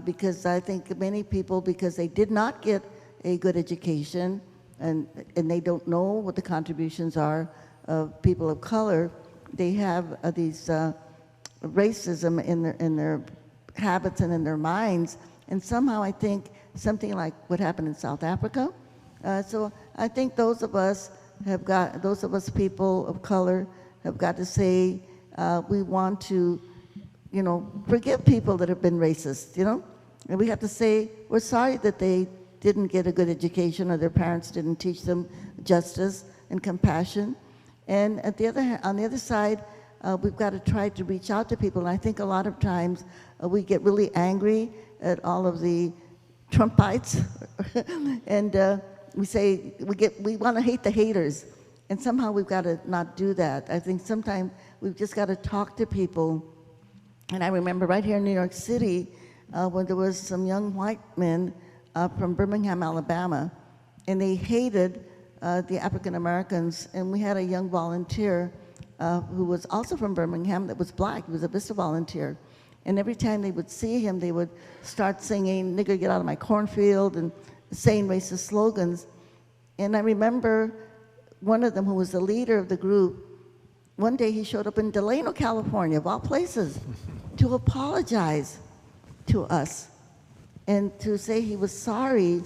because I think many people, because they did not get a good education and they don't know what the contributions are of people of color, they have these racism in their habits and in their minds. And somehow I think something like what happened in South Africa. So I think those of us people of color have got to say, we want to, forgive people that have been racist, And we have to say, we're sorry that they didn't get a good education or their parents didn't teach them justice and compassion. And on the other side, we've got to try to reach out to people. And I think a lot of times we get really angry at all of the Trumpites, and we say we want to hate the haters. And somehow we've got to not do that. I think sometimes we've just got to talk to people. And I remember right here in New York City when there was some young white men from Birmingham, Alabama, and they hated the African Americans. And we had a young volunteer who was also from Birmingham that was black. He was a VISTA volunteer. And every time they would see him, they would start singing, "Nigger, get out of my cornfield," and saying racist slogans. And I remember one of them, who was the leader of the group, one day he showed up in Delano, California, of all places, to apologize to us. and to say he was sorry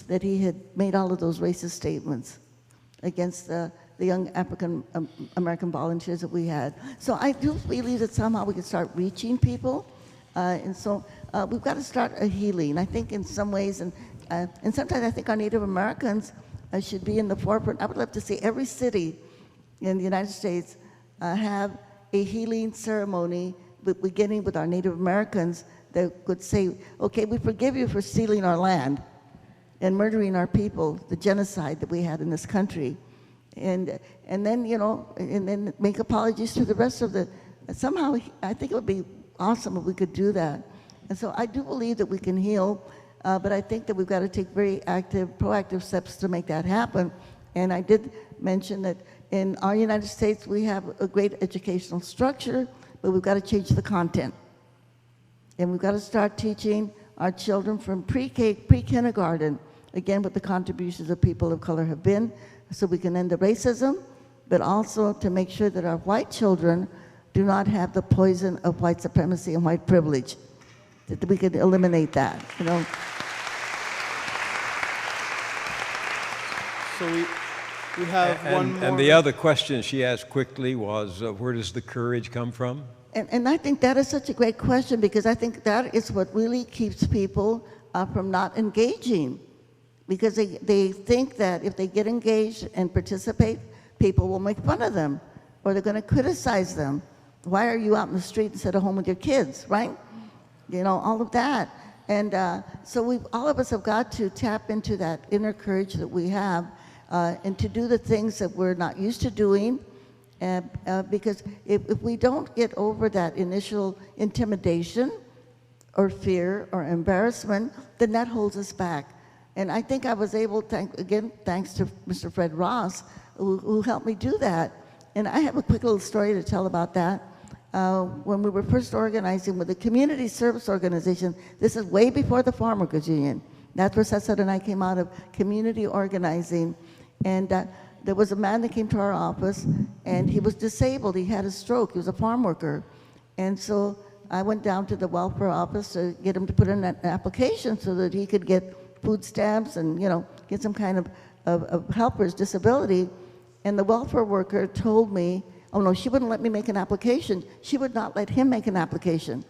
that he had made all of those racist statements against the young African American volunteers that we had. So I do believe that somehow we can start reaching people, and so we've got to start a healing. I think in some ways, and sometimes I think our Native Americans should be in the forefront. I would love to see every city in the United States have a healing ceremony, beginning with our Native Americans, that could say, okay, we forgive you for stealing our land and murdering our people, the genocide that we had in this country. And then, you know, and then make apologies to the rest of the, somehow I think it would be awesome if we could do that. And so I do believe that we can heal, but I think that we've got to take very active, proactive steps to make that happen. And I did mention that in our United States, we have a great educational structure, but we've got to change the content. And we've got to start teaching our children from pre-K, pre-kindergarten, again, what the contributions of people of color have been, so we can end the racism, but also to make sure that our white children do not have the poison of white supremacy and white privilege, that we can eliminate that, you know. So we have one more. And the other question she asked quickly was, where does the courage come from? And I think that is such a great question, because I think that is what really keeps people from not engaging. Because they think that if they get engaged and participate, people will make fun of them, or they're going to criticize them. Why are you out in the street instead of home with your kids, right? You know, all of that. And so all of us have got to tap into that inner courage that we have, and to do the things that we're not used to doing. Because if we don't get over that initial intimidation or fear or embarrassment, then that holds us back. And I think I was able, thanks to Mr. Fred Ross, who helped me do that. And I have a quick little story to tell about that. When we were first organizing with the community service organization, this is way before the Farm Workers Union. That's where Cesar and I came out of, community organizing. And there was a man that came to our office, and he was disabled. He had a stroke. He was a farm worker. And so I went down to the welfare office to get him to put in an application so that he could get food stamps and, you know, get some kind of helper's disability. And the welfare worker told me, oh no, she wouldn't let me make an application. She would not let him make an application.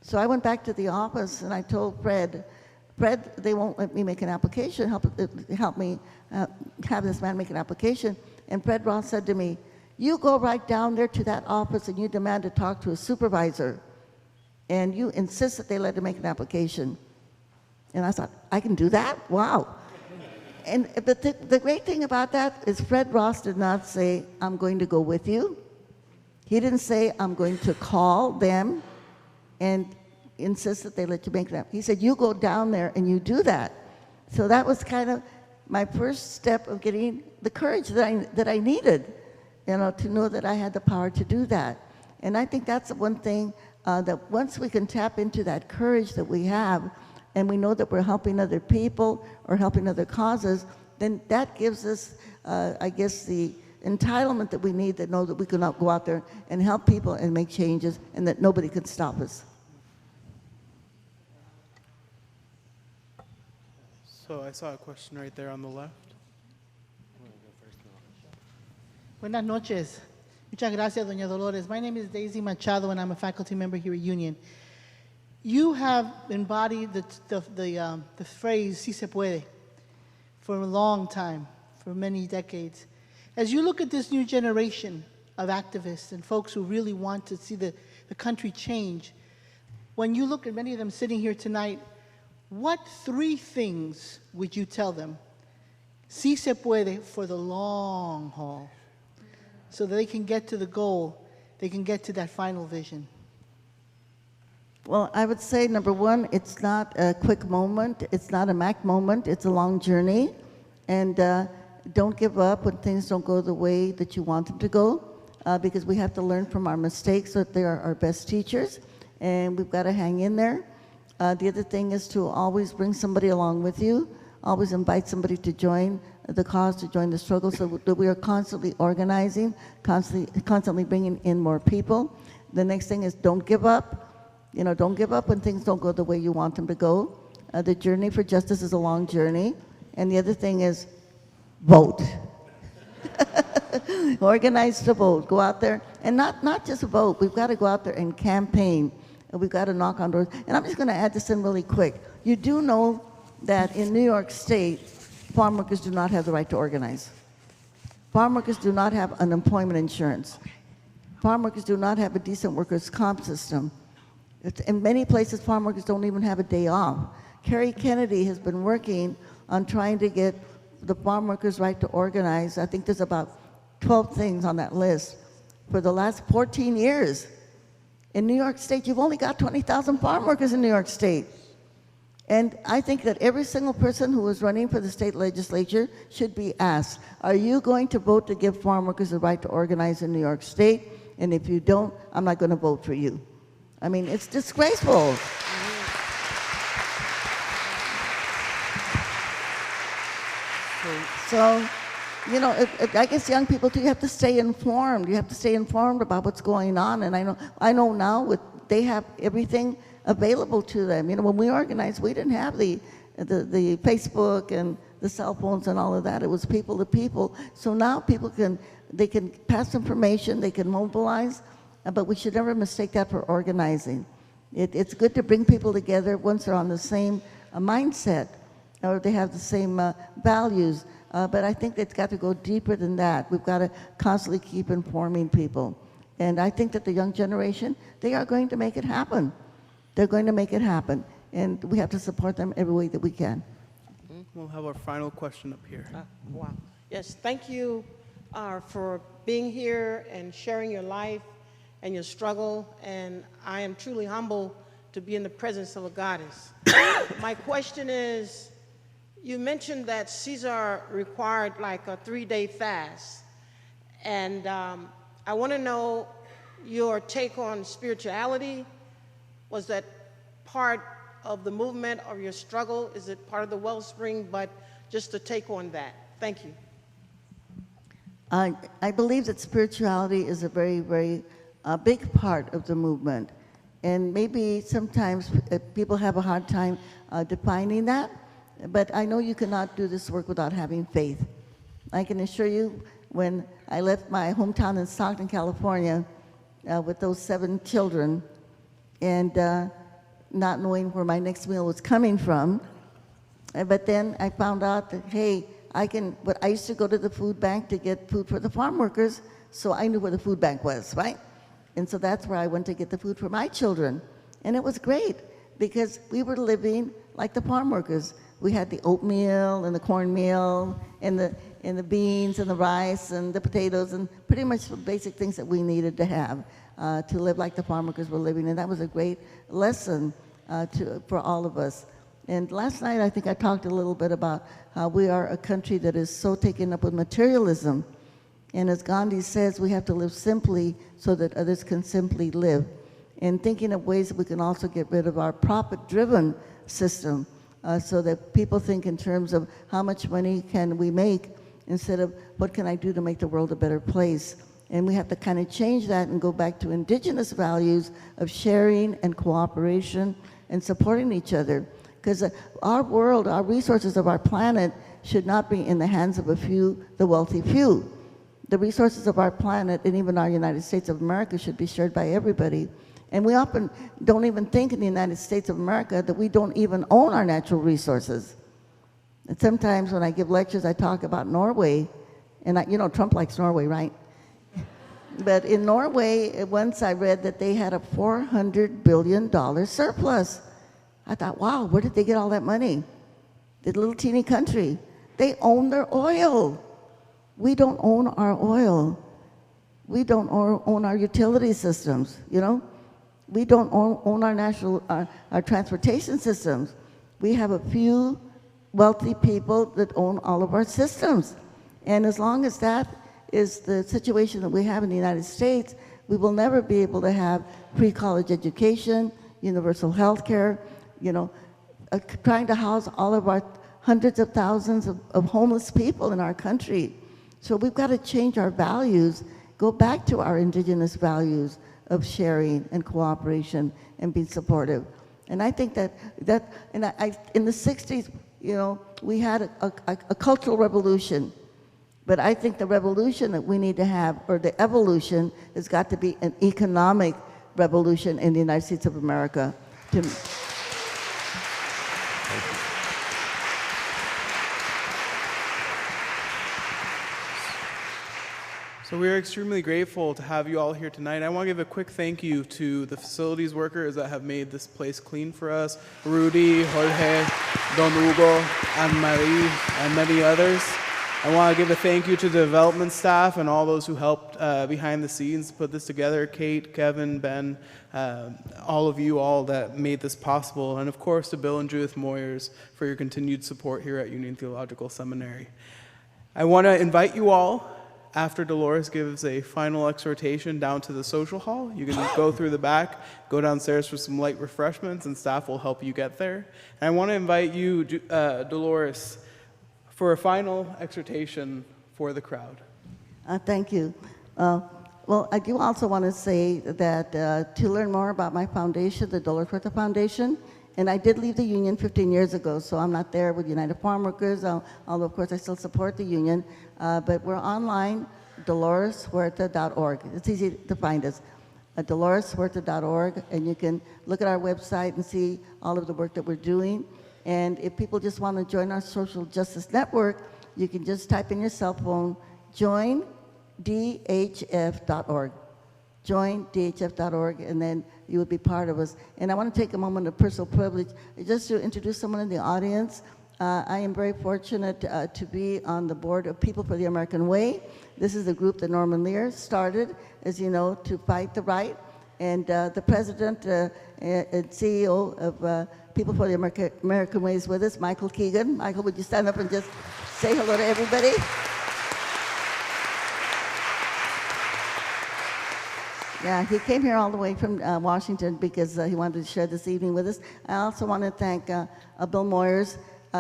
So I went back to the office and I told Fred, they won't let me make an application. Help me have this man make an application. And Fred Ross said to me, you go right down there to that office and you demand to talk to a supervisor. And you insist that they let him make an application. And I thought, I can do that? Wow. But the great thing about that is Fred Ross did not say, I'm going to go with you. He didn't say, I'm going to call them and insist that they let you make that. He said, you go down there and you do that. So that was kind of my first step of getting the courage that I needed, you know, to know that I had the power to do that. And I think that's the one thing that once we can tap into that courage that we have, and we know that we're helping other people or helping other causes, then that gives us, I guess, the entitlement that we need to know that we can go out there and help people and make changes, and that nobody can stop us. So I saw a question right there on the left. Buenas noches. Muchas gracias, Doña Dolores. My name is Daisy Machado, and I'm a faculty member here at Union. You have embodied the phrase, si se puede, for a long time, for many decades. As you look at this new generation of activists and folks who really want to see the country change, when you look at many of them sitting here tonight, what 3 things would you tell them, si se puede, for the long haul, so that they can get to the goal, they can get to that final vision? Well, I would say, number 1, it's not a quick moment. It's not a Mac moment. It's a long journey. And don't give up when things don't go the way that you want them to go, because we have to learn from our mistakes, so that they are our best teachers. And we've got to hang in there. The other thing is to always bring somebody along with you. Always invite somebody to join the cause, to join the struggle, so that we are constantly organizing, constantly bringing in more people. The next thing is don't give up. You know, don't give up when things don't go the way you want them to go. The journey for justice is a long journey. And the other thing is vote. Organize to vote. Go out there. And not just vote. We've got to go out there and campaign. And we've got to knock on doors. And I'm just going to add this in really quick. You do know that in New York State, farm workers do not have the right to organize. Farm workers do not have unemployment insurance. Farm workers do not have a decent workers' comp system. In many places, farm workers don't even have a day off. Kerry Kennedy has been working on trying to get the farm workers' right to organize. I think there's about 12 things on that list for the last 14 years. In New York State, you've only got 20,000 farm workers in New York State. And I think that every single person who is running for the state legislature should be asked, are you going to vote to give farm workers the right to organize in New York State? And if you don't, I'm not going to vote for you. I mean, it's disgraceful. So, you know, I guess young people too, you have to stay informed. You have to stay informed about what's going on. And I know now they have everything available to them. You know, when we organized, we didn't have the Facebook and the cell phones and all of that. It was people to people. So now people can pass information, they can mobilize, but we should never mistake that for organizing. It's good to bring people together once they're on the same mindset or they have the same values. But I think it's got to go deeper than that. We've got to constantly keep informing people. And I think that the young generation, they are going to make it happen. They're going to make it happen. And we have to support them every way that we can. We'll have our final question up here. Wow. Yes, thank you for being here and sharing your life and your struggle. And I am truly humbled to be in the presence of a goddess. My question is, you mentioned that Caesar required like a 3-day fast. And I want to know your take on spirituality. Was that part of the movement of your struggle? Is it part of the wellspring? But just to take on that. Thank you. I believe that spirituality is a very, very big part of the movement. And maybe sometimes people have a hard time defining that. But I know you cannot do this work without having faith. I can assure you, when I left my hometown in Stockton, California, with those 7 children, and not knowing where my next meal was coming from. But then I found out that, hey, I used to go to the food bank to get food for the farm workers, so I knew where the food bank was, right? And so that's where I went to get the food for my children. And it was great, because we were living like the farm workers. We had the oatmeal and the cornmeal and the beans and the rice and the potatoes and pretty much the basic things that we needed to have to live like the farm workers were living. And that was a great lesson for all of us. And last night, I think I talked a little bit about how we are a country that is so taken up with materialism. And as Gandhi says, we have to live simply so that others can simply live. And thinking of ways that we can also get rid of our profit-driven system so that people think in terms of how much money can we make instead of what can I do to make the world a better place. And we have to kind of change that and go back to indigenous values of sharing and cooperation and supporting each other. Because our world, our resources of our planet should not be in the hands of a few, the wealthy few. The resources of our planet and even our United States of America should be shared by everybody. And we often don't even think in the United States of America that we don't even own our natural resources. And sometimes when I give lectures, I talk about Norway. And you know, Trump likes Norway, right? But in Norway, once I read that they had a $400 billion surplus. I thought, wow, where did they get all that money? The little teeny country. They own their oil. We don't own our oil. We don't own our utility systems, you know? We don't own our transportation systems. We have a few wealthy people that own all of our systems. And as long as that is the situation that we have in the United States, we will never be able to have pre-college education, universal health care, you know, trying to house all of our hundreds of thousands of homeless people in our country. So we've got to change our values, go back to our indigenous values of sharing and cooperation and being supportive. And I think that in the 60s, you know, we had a cultural revolution. But I think the revolution that we need to have, or the evolution, has got to be an economic revolution in the United States of America. So we are extremely grateful to have you all here tonight. I want to give a quick thank you to the facilities workers that have made this place clean for us. Rudy, Jorge, Don Hugo, Anne-Marie, and many others. I want to give a thank you to the development staff and all those who helped behind the scenes to put this together. Kate, Kevin, Ben, all of you all that made this possible. And of course to Bill and Judith Moyers for your continued support here at Union Theological Seminary. I want to invite you all, after Dolores gives a final exhortation, down to the social hall. You can go through the back, go downstairs for some light refreshments, and staff will help you get there. And I want to invite you, Dolores, for a final exhortation for the crowd. Thank you. Well, I do also want to say that to learn more about my foundation, the Dolores Huerta Foundation, and I did leave the union 15 years ago, so I'm not there with United Farm Workers, although of course I still support the union, but we're online, doloreshuerta.org. It's easy to find us, doloreshuerta.org, and you can look at our website and see all of the work that we're doing. And if people just want to join our social justice network, you can just type in your cell phone, joindhf.org. Joindhf.org, and then you would be part of us. And I want to take a moment of personal privilege just to introduce someone in the audience. I am very fortunate to be on the board of People for the American Way. This is a group that Norman Lear started, as you know, to fight the right. And the president and CEO of People for the American Way is with us, Michael Keegan. Michael, would you stand up and just say hello to everybody? Yeah, he came here all the way from Washington because he wanted to share this evening with us. I also want to thank Bill Moyers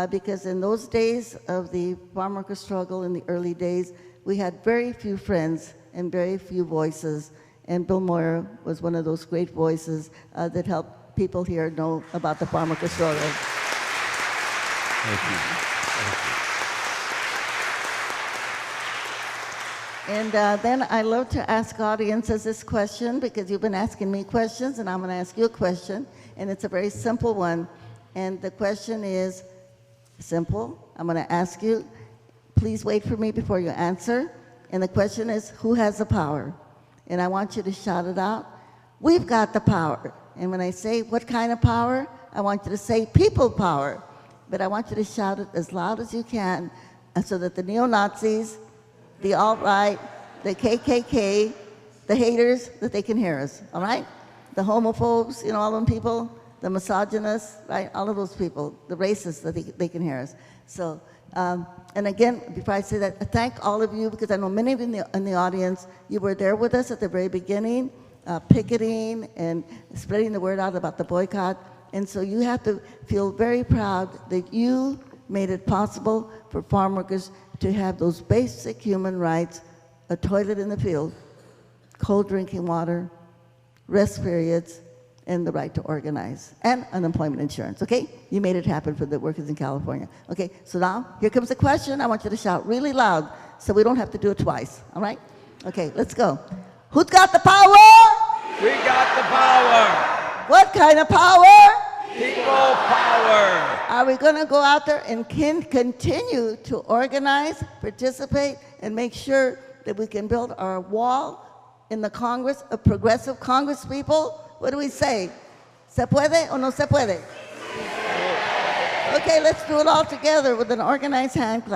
because in those days of the farm worker struggle, in the early days, we had very few friends and very few voices. And Bill Moyer was one of those great voices that helped people here know about the farm worker struggle. Thank you. And then I love to ask audiences this question because you've been asking me questions, and I'm going to ask you a question, and it's a very simple one. And the question is simple. I'm going to ask you, please wait for me before you answer. And the question is, who has the power? And I want you to shout it out. We've got the power. And when I say what kind of power, I want you to say people power. But I want you to shout it as loud as you can so that the neo-Nazis, the alt-right, the KKK, the haters, that they can hear us, all right? The homophobes, you know, all them people, the misogynists, right? All of those people, the racists, that they can hear us. So, and again, before I say that, I thank all of you because I know many of you in the audience, you were there with us at the very beginning, picketing and spreading the word out about the boycott. And so you have to feel very proud that you made it possible for farm workers to have those basic human rights, a toilet in the field, cold drinking water, rest periods, and the right to organize, and unemployment insurance, okay? You made it happen for the workers in California. Okay, so now, here comes the question. I want you to shout really loud so we don't have to do it twice, all right? Okay, let's go. Who's got the power? We got the power. What kind of power? People power. Are we going to go out there and continue to organize, participate, and make sure that we can build our wall in the Congress of progressive Congress people? What do we say? ¿Se puede o no se puede? Okay, let's do it all together with an organized hand clap.